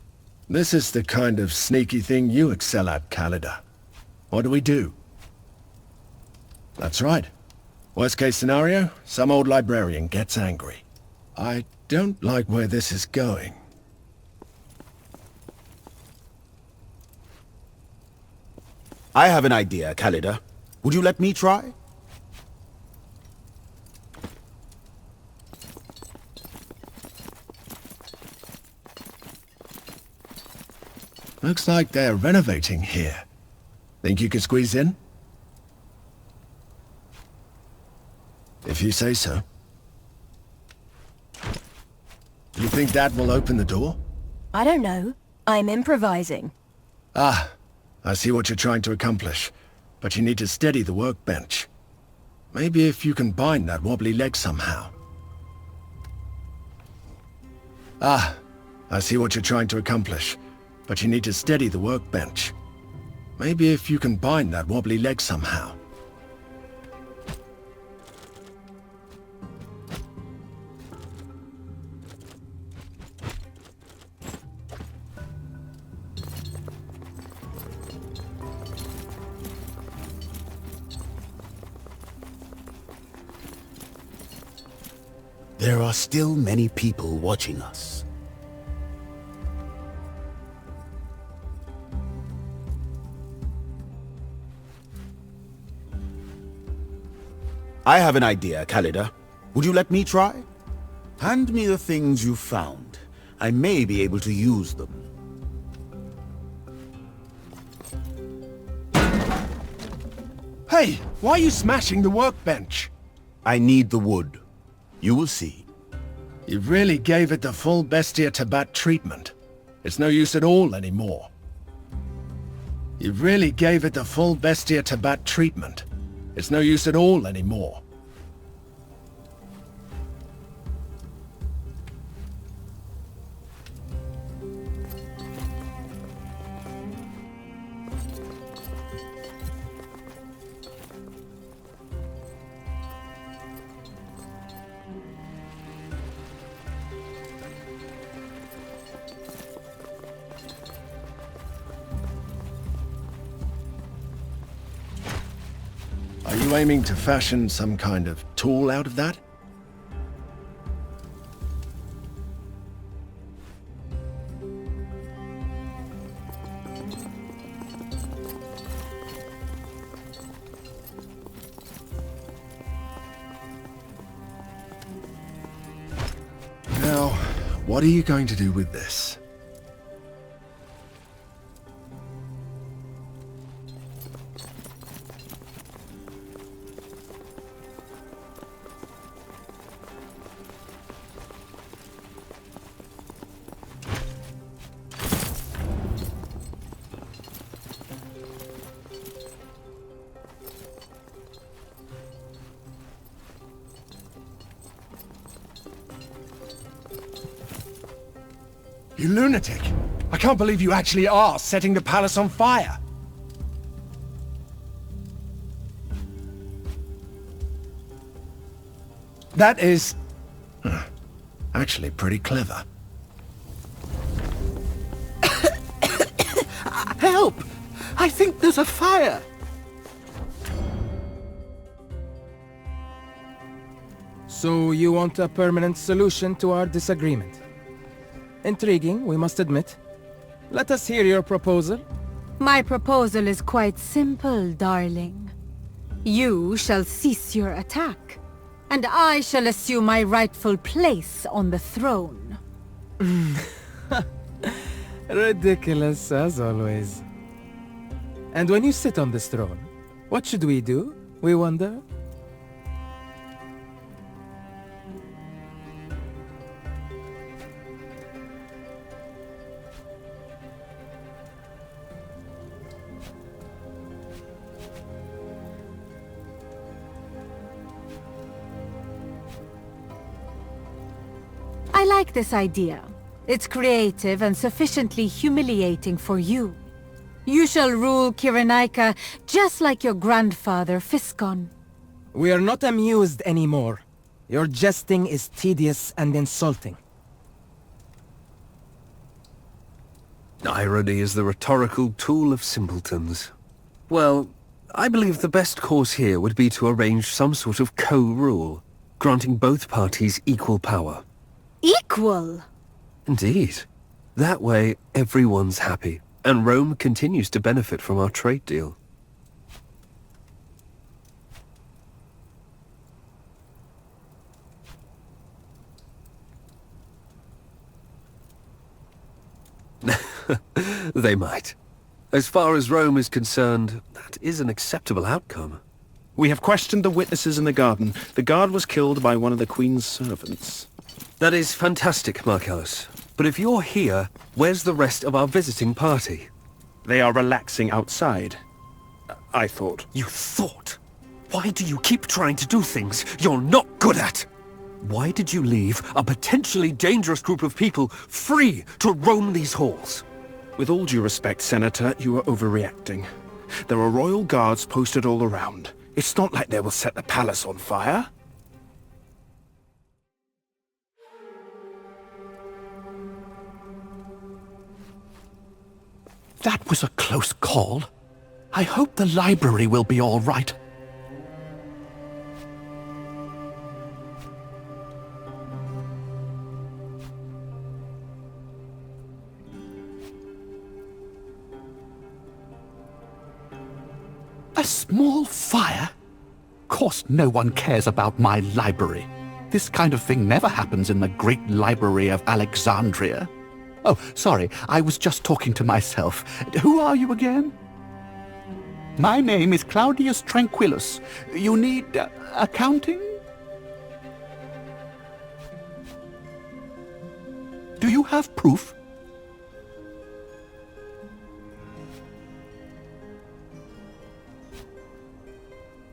This is the kind of sneaky thing you excel at, Kalida. What do we do? That's right. Worst case scenario, some old librarian gets angry. I don't like where this is going. I have an idea, Kalida. Would you let me try? Looks like they're renovating here. Think you could squeeze in? If you say so. You think that will open the door? I don't know. I'm improvising. Ah, I see what you're trying to accomplish. But you need to steady the workbench. Maybe if you can bind that wobbly leg somehow. Ah, I see what you're trying to accomplish. But you need to steady the workbench. Maybe if you can bind that wobbly leg somehow. There are still many people watching us. I have an idea, Kalida. Would you let me try? Hand me the things you found. I may be able to use them. Hey, why are you smashing the workbench? I need the wood. You will see. You really gave it the full Bestia Tabat treatment. It's no use at all anymore. You really gave it the full Bestia Tabat treatment. It's no use at all anymore. Are you aiming to fashion some kind of tool out of that? Now, what are you going to do with this? You lunatic! I can't believe you actually are setting the palace on fire! That is... actually pretty clever. Help! I think there's a fire! So you want a permanent solution to our disagreement? Intriguing, we must admit. Let us hear your proposal. My proposal is quite simple, darling. You shall cease your attack, and I shall assume my rightful place on the throne. Ridiculous, as always. And when you sit on this throne, what should we do, we wonder? I like this idea. It's creative and sufficiently humiliating for you. You shall rule Cyrenaica just like your grandfather, Fiscon. We are not amused anymore. Your jesting is tedious and insulting. Irony is the rhetorical tool of simpletons. Well, I believe the best course here would be to arrange some sort of co-rule, granting both parties equal power. Equal? Indeed. That way, everyone's happy, and Rome continues to benefit from our trade deal. They might. As far as Rome is concerned, that is an acceptable outcome. We have questioned the witnesses in the garden. The guard was killed by one of the Queen's servants. That is fantastic, Marcellus. But if you're here, where's the rest of our visiting party? They are relaxing outside. I thought. You thought? Why do you keep trying to do things you're not good at? Why did you leave a potentially dangerous group of people free to roam these halls? With all due respect, Senator, you are overreacting. There are royal guards posted all around. It's not like they will set the palace on fire. That was a close call. I hope the library will be all right. A small fire? Course no one cares about my library. This kind of thing never happens in the great library of Alexandria. Oh, sorry, I was just talking to myself. Who are you again? My name is Claudius Tranquillus. You need accounting? Do you have proof?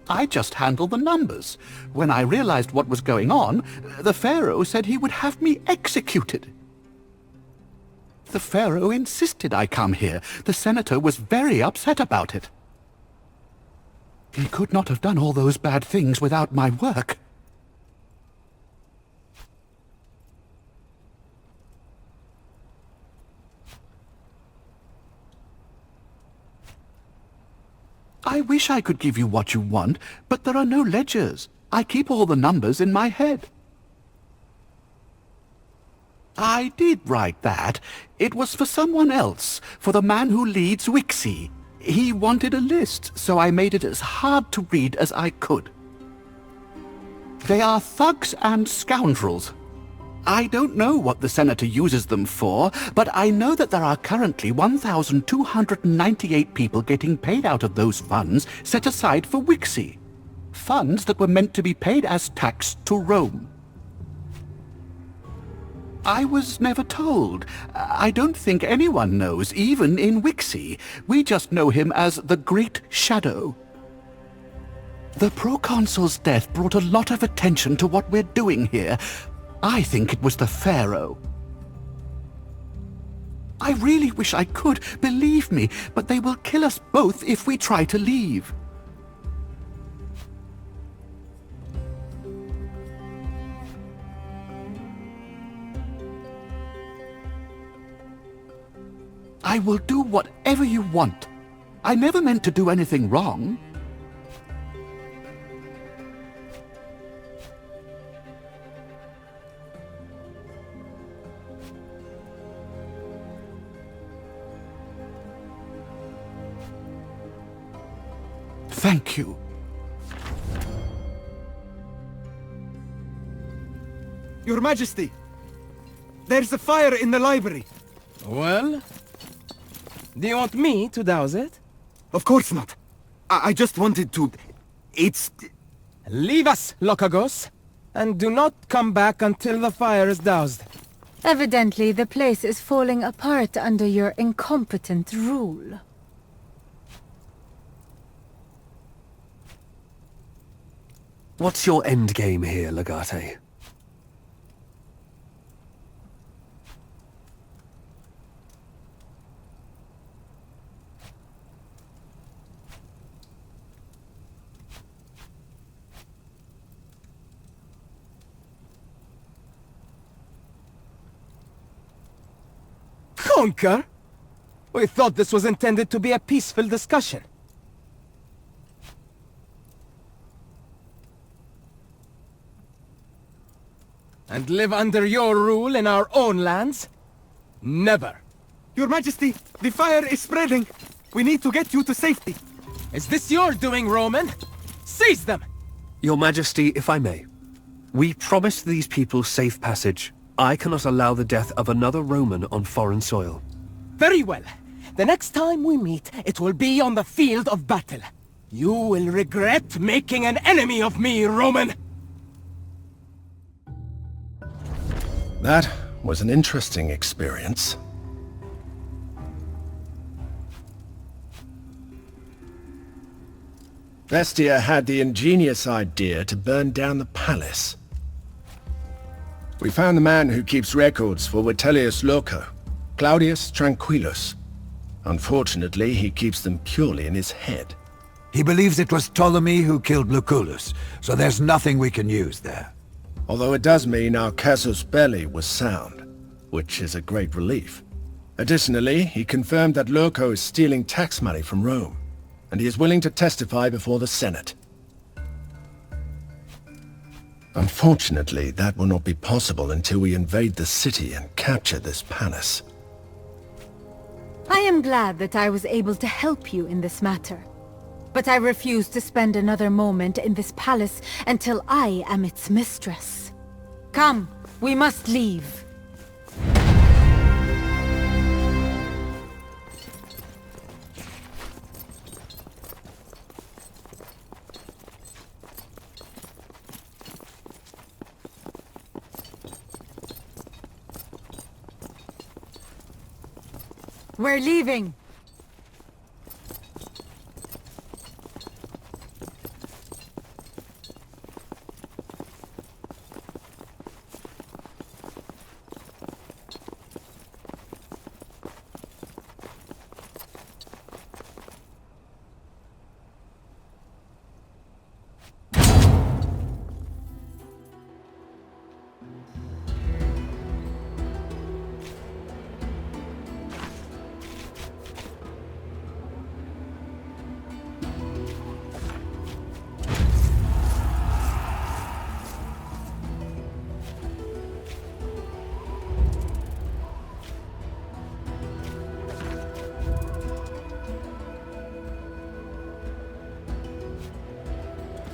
I just handled the numbers. When I realized what was going on, the Pharaoh said he would have me executed. The Pharaoh insisted I come here. The Senator was very upset about it. He could not have done all those bad things without my work. I wish I could give you what you want, but there are no ledgers. I keep all the numbers in my head. I did write that. It was for someone else, for the man who leads Wixie. He wanted a list, so I made it as hard to read as I could. They are thugs and scoundrels. I don't know what the Senator uses them for, but I know that there are currently 1,298 people getting paid out of those funds set aside for Wixie. Funds that were meant to be paid as tax to Rome. I was never told. I don't think anyone knows, even in Wixie. We just know him as the Great Shadow. The proconsul's death brought a lot of attention to what we're doing here. I think it was the Pharaoh. I really wish I could, believe me, but they will kill us both if we try to leave. I will do whatever you want. I never meant to do anything wrong. Thank you. Your Majesty, there's a fire in the library. Well? Do you want me to douse it? Of course not. I just wanted to... It's... Leave us, Lokagos, and do not come back until the fire is doused. Evidently, the place is falling apart under your incompetent rule. What's your endgame here, Legate? Conquer? We thought this was intended to be a peaceful discussion. And live under your rule in our own lands? Never. Your Majesty, the fire is spreading. We need to get you to safety. Is this your doing, Roman? Seize them! Your Majesty, if I may. We promised these people safe passage. I cannot allow the death of another Roman on foreign soil. Very well. The next time we meet, it will be on the field of battle. You will regret making an enemy of me, Roman! That was an interesting experience. Bestia had the ingenious idea to burn down the palace. We found the man who keeps records for Vitellius Loco, Claudius Tranquillus. Unfortunately, he keeps them purely in his head. He believes it was Ptolemy who killed Lucullus, so there's nothing we can use there. Although it does mean our casus belli was sound, which is a great relief. Additionally, he confirmed that Loco is stealing tax money from Rome, and he is willing to testify before the Senate. Unfortunately, that will not be possible until we invade the city and capture this palace. I am glad that I was able to help you in this matter. But I refuse to spend another moment in this palace until I am its mistress. Come, we must leave. We're leaving.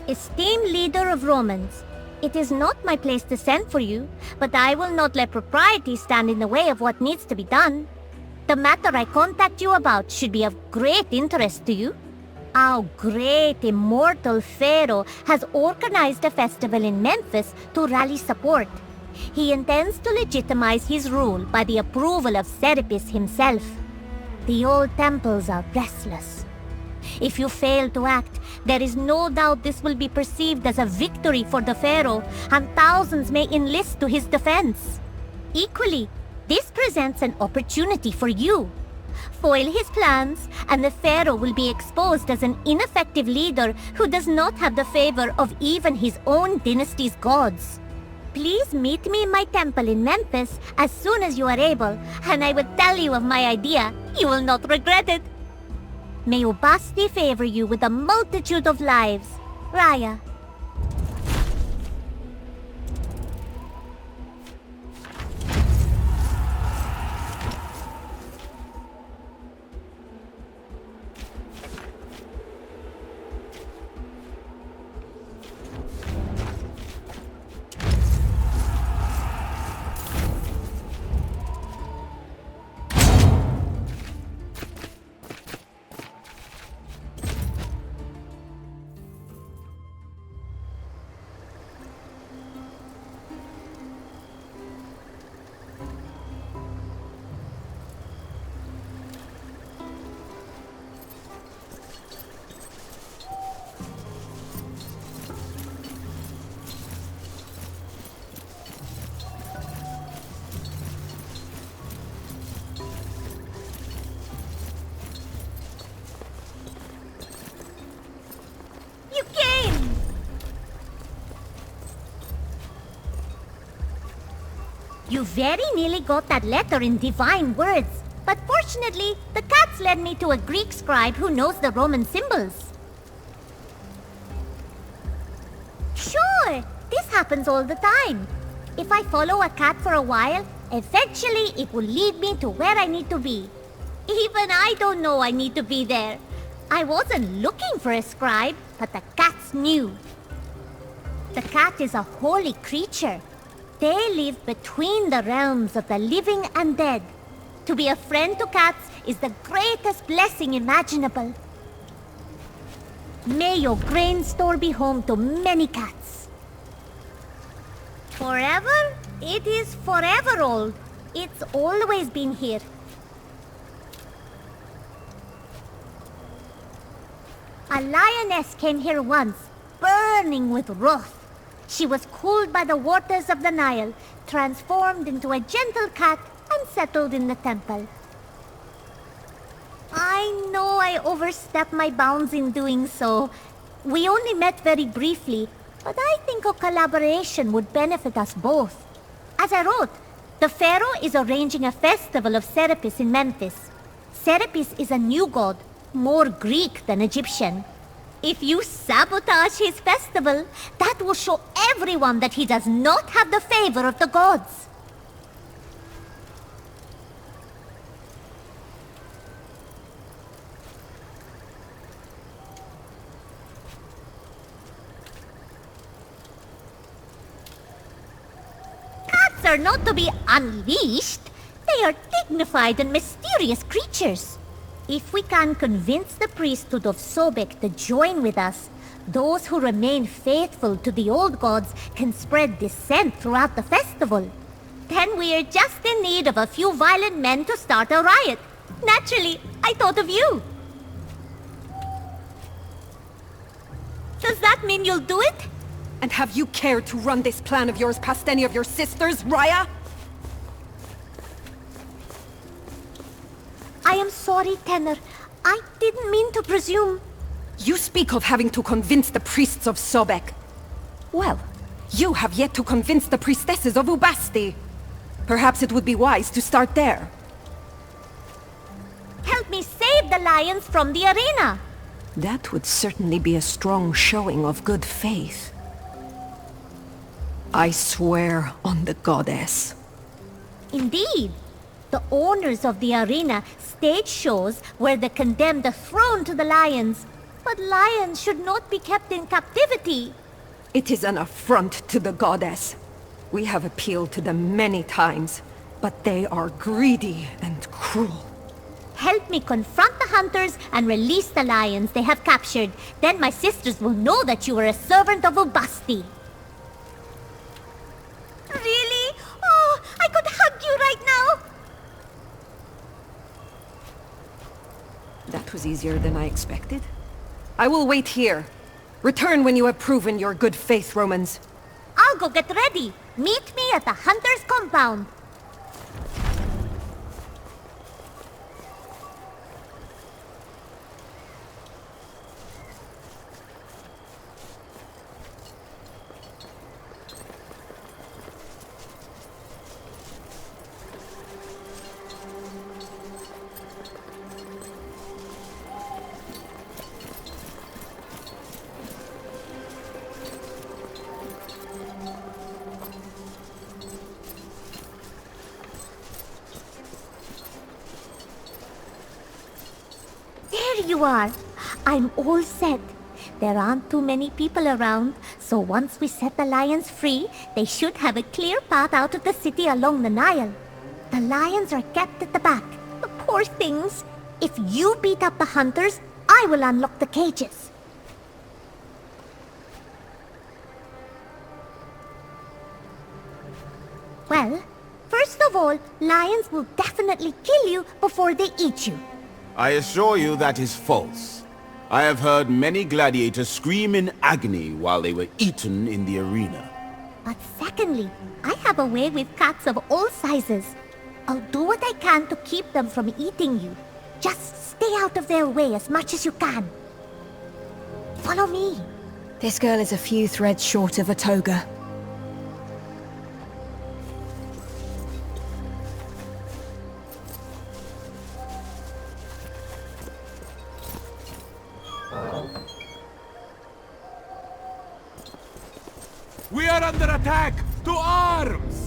Esteemed leader of Romans, it is not my place to send for you, but I will not let propriety stand in the way of what needs to be done. The matter I contact you about should be of great interest to you. Our great immortal pharaoh has organized a festival in Memphis to rally support. He intends to legitimize his rule by the approval of Serapis himself. The old temples are restless. If you fail to act, there is no doubt this will be perceived as a victory for the pharaoh, and thousands may enlist to his defense. Equally, this presents an opportunity for you. Foil his plans, and the pharaoh will be exposed as an ineffective leader who does not have the favor of even his own dynasty's gods. Please meet me in my temple in Memphis as soon as you are able, and I will tell you of my idea. You will not regret it. May Ubasti favor you with a multitude of lives. Raya. You very nearly got that letter in divine words. Fortunately, the cats led me to a Greek scribe who knows the Roman symbols. Sure, this happens all the time. If I follow a cat for a while, eventually it will lead me to where I need to be. Even I don't know I need to be there. I wasn't looking for a scribe, but the cats knew. The cat is a holy creature. They live between the realms of the living and dead. To be a friend to cats is the greatest blessing imaginable. May your grain store be home to many cats. Forever? It is forever old. It's always been here. A lioness came here once, burning with wrath. She was cooled by the waters of the Nile, transformed into a gentle cat, and settled in the temple. I know I overstepped my bounds in doing so. We only met very briefly, but I think a collaboration would benefit us both. As I wrote, the pharaoh is arranging a festival of Serapis in Memphis. Serapis is a new god, more Greek than Egyptian. If you sabotage his festival, that will show everyone that he does not have the favor of the gods. Cats are not to be unleashed. They are dignified and mysterious creatures. If we can convince the priesthood of Sobek to join with us, those who remain faithful to the old gods can spread dissent throughout the festival. Then we are just in need of a few violent men to start a riot. Naturally, I thought of you. Does that mean you'll do it? And have you cared to run this plan of yours past any of your sisters, Raya? I am sorry, Tenor. I didn't mean to presume. You speak of having to convince the priests of Sobek. Well, you have yet to convince the priestesses of Ubasti. Perhaps it would be wise to start there. Help me save the lions from the arena. That would certainly be a strong showing of good faith. I swear on the goddess. Indeed. The owners of the arena stage shows where the condemned are thrown to the lions. But lions should not be kept in captivity. It is an affront to the goddess. We have appealed to them many times, but they are greedy and cruel. Help me confront the hunters and release the lions they have captured. Then my sisters will know that you are a servant of Ubasti. Really? Oh, I could hug you right now. That was easier than I expected. I will wait here. Return when you have proven your good faith, Romans. I'll go get ready. Meet me at the hunter's compound. There you are. I'm all set. There aren't too many people around, so once we set the lions free, they should have a clear path out of the city along the Nile. The lions are kept at the back. The poor things. If you beat up the hunters, I will unlock the cages. Well, first of all, lions will definitely kill you before they eat you. I assure you that is false. I have heard many gladiators scream in agony while they were eaten in the arena. But secondly, I have a way with cats of all sizes. I'll do what I can to keep them from eating you. Just stay out of their way as much as you can. Follow me. This girl is a few threads short of a toga. We are under attack! To arms!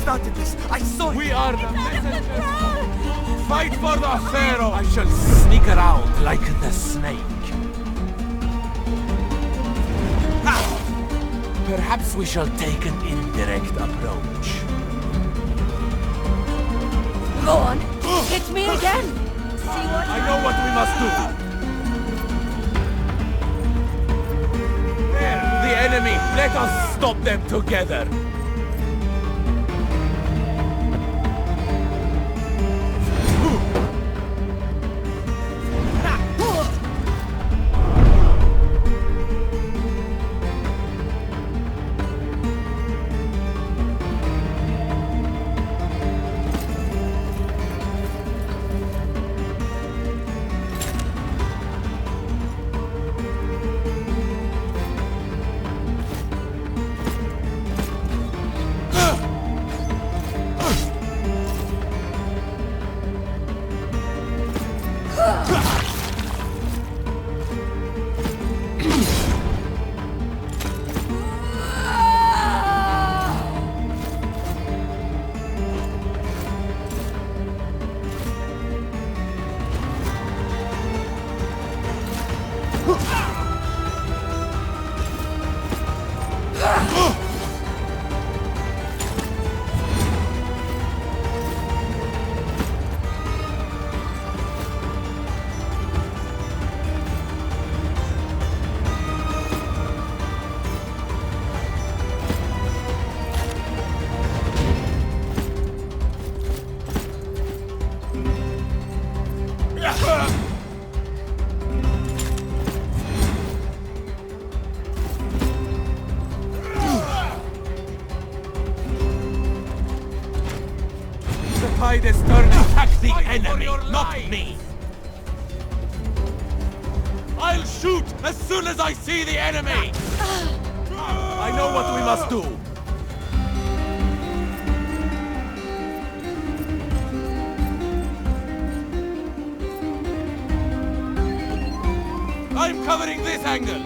started this. I saw it. We are the messengers. Fight for the Pharaoh. I shall sneak around like the snake. Perhaps we shall take an indirect approach. Go on. Hit me again. See what I know what we must do. There, the enemy. Let us stop them together. the enemy, not me! I'll shoot as soon as I see the enemy! I know what we must do! I'm covering this angle!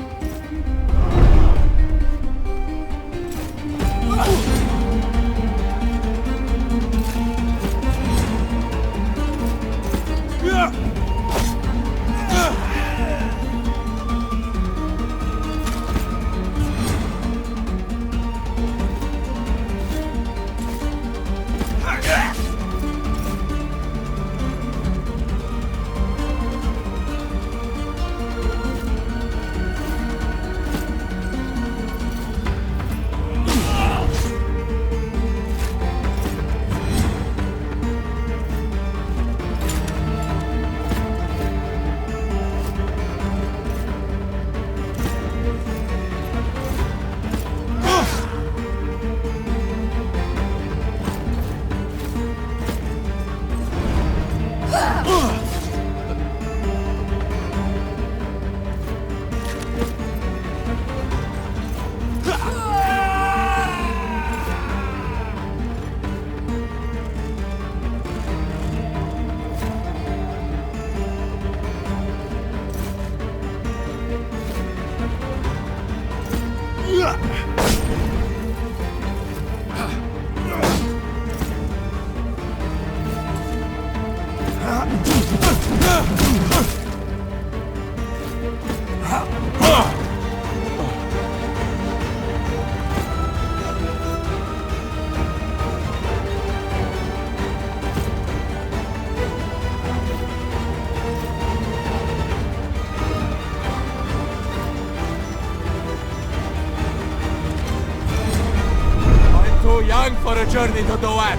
Young for a journey to Doat.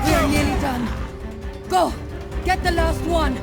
We're nearly done. Go! Get the last one!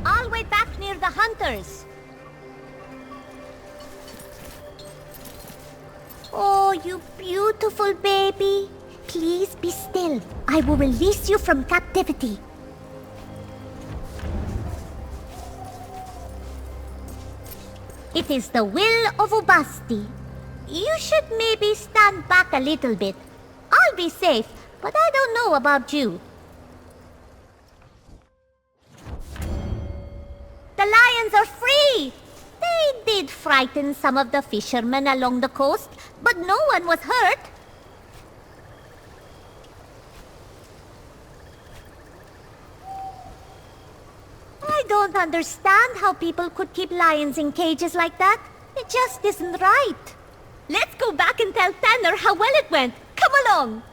I'll wait back near the hunters. Oh, you beautiful baby. Please be still. I will release you from captivity. It is the will of Ubasti. You should maybe stand back a little bit. I'll be safe, but I don't know about you. The lions are free! They did frighten some of the fishermen along the coast, but no one was hurt. I don't understand how people could keep lions in cages like that. It just isn't right. Let's go back and tell Tanner how well it went. Come along!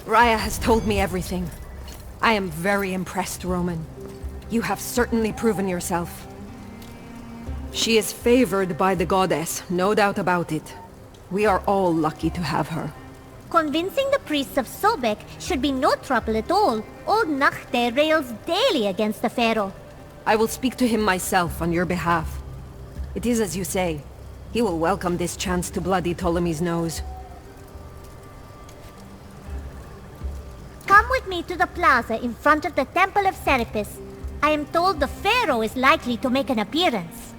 Raya has told me everything. I am very impressed, Roman. You have certainly proven yourself. She is favored by the goddess, no doubt about it. We are all lucky to have her. Convincing the priests of Sobek should be no trouble at all. Old Nachte rails daily against the pharaoh. I will speak to him myself on your behalf. It is as you say. He will welcome this chance to bloody Ptolemy's nose. Come with me to the plaza in front of the Temple of Serapis. I am told the pharaoh is likely to make an appearance.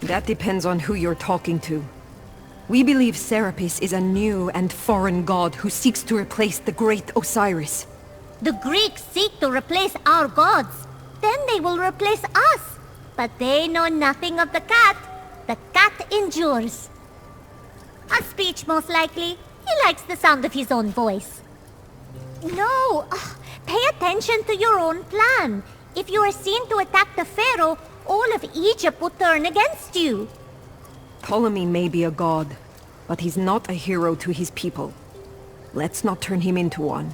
That depends on who you're talking to. We believe Serapis is a new and foreign god who seeks to replace the great Osiris. The Greeks seek to replace our gods. Then they will replace us. But they know nothing of the cat. The cat endures. A speech, most likely. He likes the sound of his own voice. No, pay attention to your own plan. If you are seen to attack the pharaoh, all of Egypt will turn against you. Ptolemy may be a god, but he's not a hero to his people. Let's not turn him into one.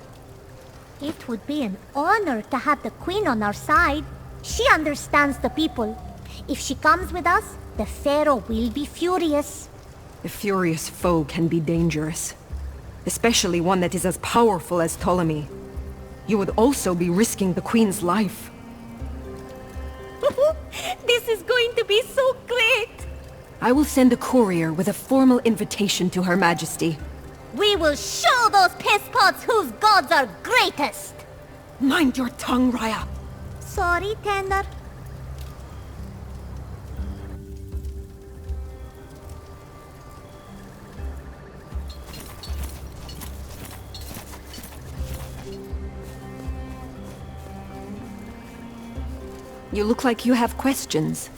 It would be an honor to have the queen on our side. She understands the people. If she comes with us, the pharaoh will be furious. A furious foe can be dangerous, especially one that is as powerful as Ptolemy. You would also be risking the queen's life. This is going to be so great! I will send a courier with a formal invitation to Her Majesty. We will show those piss-pots whose gods are greatest! Mind your tongue, Raya! Sorry, Tender. You look like you have questions.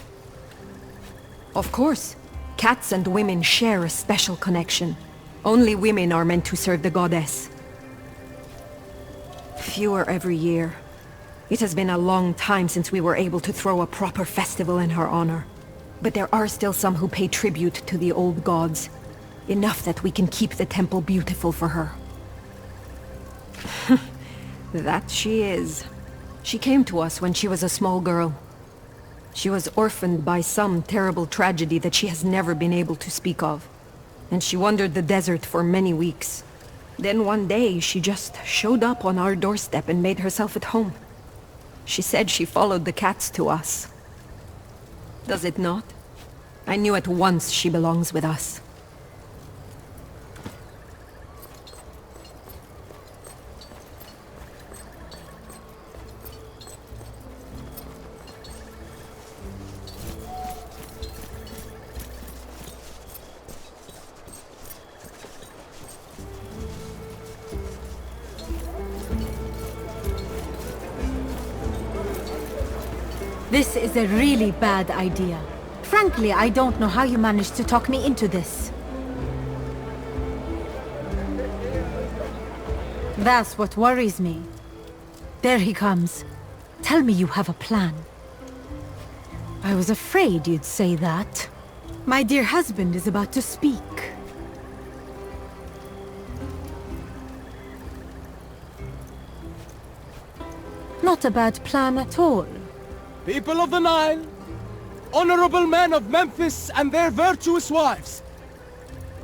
Of course. Cats and women share a special connection. Only women are meant to serve the goddess. Fewer every year. It has been a long time since we were able to throw a proper festival in her honor. But there are still some who pay tribute to the old gods. Enough that we can keep the temple beautiful for her. That she is. She came to us when she was a small girl. She was orphaned by some terrible tragedy that she has never been able to speak of. And she wandered the desert for many weeks. Then one day, she just showed up on our doorstep and made herself at home. She said she followed the cats to us. Does it not? I knew at once she belongs with us. This is a really bad idea. Frankly, I don't know how you managed to talk me into this. That's what worries me. There he comes. Tell me you have a plan. I was afraid you'd say that. My dear husband is about to speak. Not a bad plan at all. People of the Nile, honorable men of Memphis and their virtuous wives,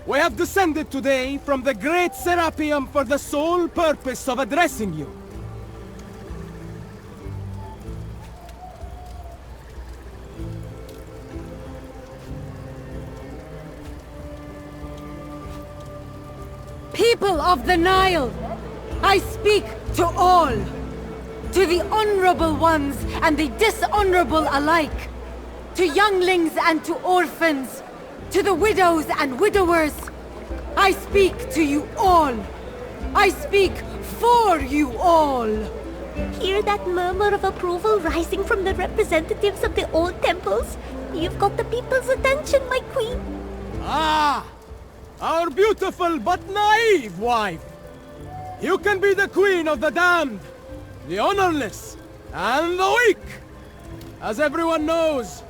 we have descended today from the great Serapeum for the sole purpose of addressing you. People of the Nile, I speak to all. To the honorable ones and the dishonorable alike. To younglings and to orphans. To the widows and widowers. I speak to you all. I speak for you all. Hear that murmur of approval rising from the representatives of the old temples? You've got the people's attention, my queen. Ah! Our beautiful but naive wife. You can be the queen of the damned, the honorless, and the weak. As everyone knows,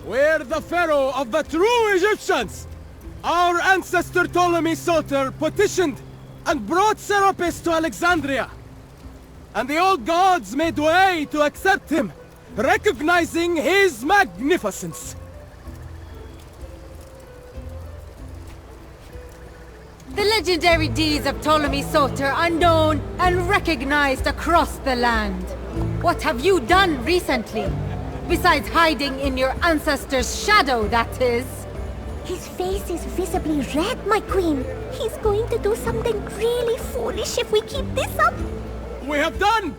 we're the pharaoh of the true Egyptians. Our ancestor Ptolemy Soter petitioned and brought Serapis to Alexandria. And the old gods made way to accept him, recognizing his magnificence. The legendary deeds of Ptolemy Soter are known and recognized across the land. What have you done recently? Besides hiding in your ancestor's shadow, that is. His face is visibly red, my queen. He's going to do something really foolish if we keep this up. We have done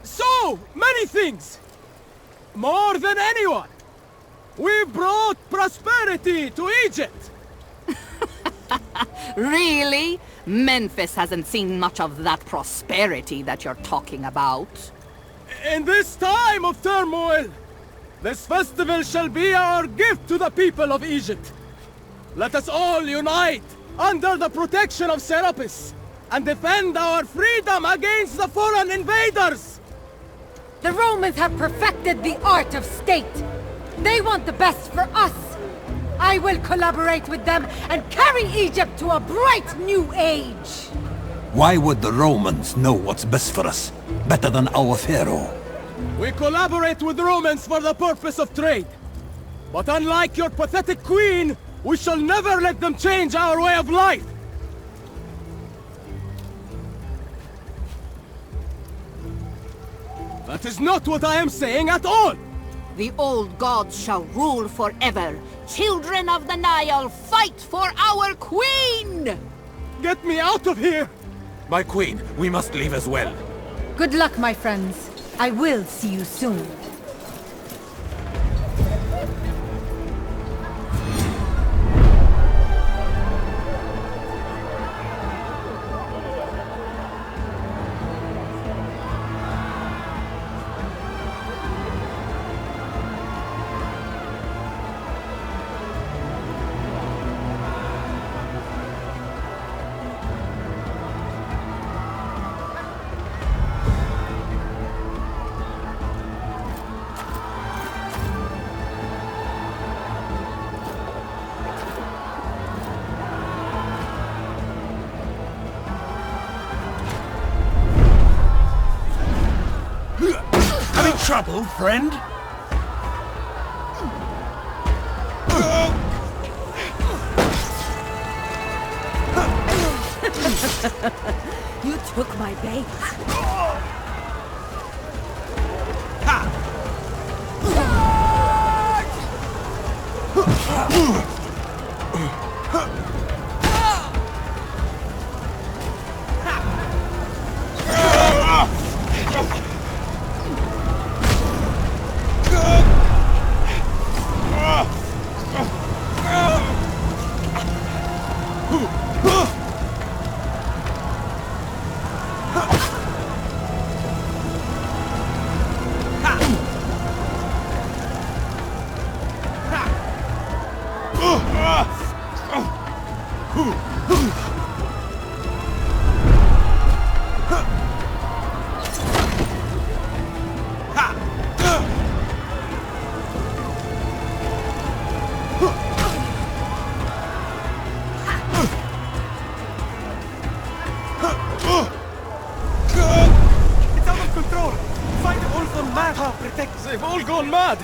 so many things! More than anyone! We brought prosperity to Egypt! Really? Memphis hasn't seen much of that prosperity that you're talking about. In this time of turmoil, this festival shall be our gift to the people of Egypt. Let us all unite under the protection of Serapis and defend our freedom against the foreign invaders! The Romans have perfected the art of state. They want the best for us. I will collaborate with them and carry Egypt to a bright new age. Why would the Romans know what's best for us? Better than our pharaoh? We collaborate with the Romans for the purpose of trade. But unlike your pathetic queen, we shall never let them change our way of life. That is not what I am saying at all! The old gods shall rule forever. Children of the Nile, fight for our queen! Get me out of here! My queen, we must leave as well. Good luck, my friends. I will see you soon. Trouble, friend? You took my bait. They've all gone mad!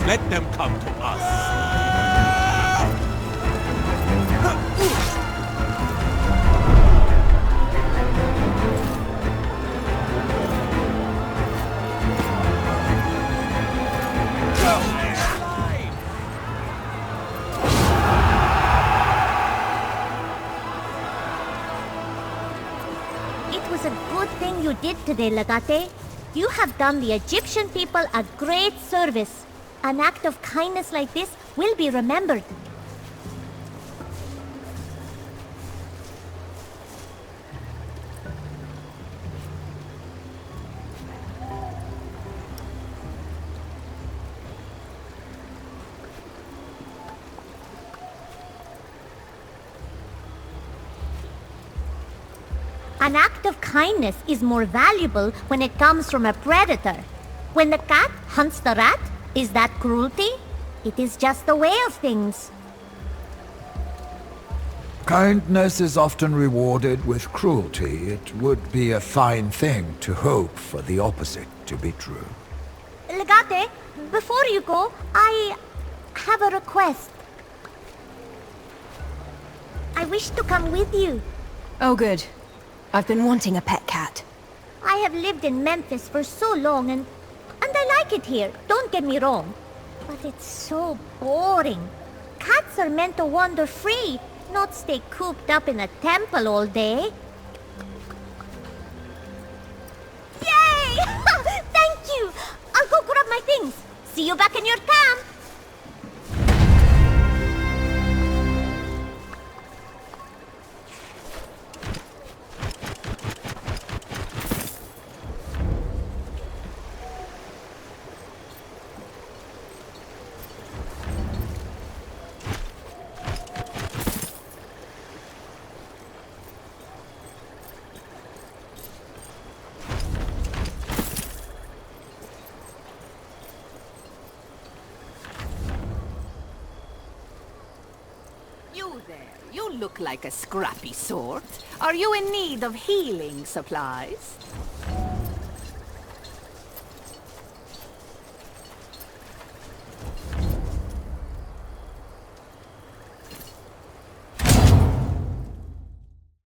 Let them come to us. It was a good thing you did today, Legate. You have done the Egyptian people a great service. An act of kindness like this will be remembered. An act of kindness is more valuable when it comes from a predator. When the cat hunts the rat, is that cruelty? It is just the way of things. Kindness is often rewarded with cruelty. It would be a fine thing to hope for the opposite to be true. Legate, before you go, I have a request. I wish to come with you. Oh, good. I've been wanting a pet cat. I have lived in Memphis for so long and I like it here, don't get me wrong. But it's so boring. Cats are meant to wander free, not stay cooped up in a temple all day. Yay! Thank you! I'll go grab my things. See you back in your camp. You look like a scrappy sort. Are you in need of healing supplies?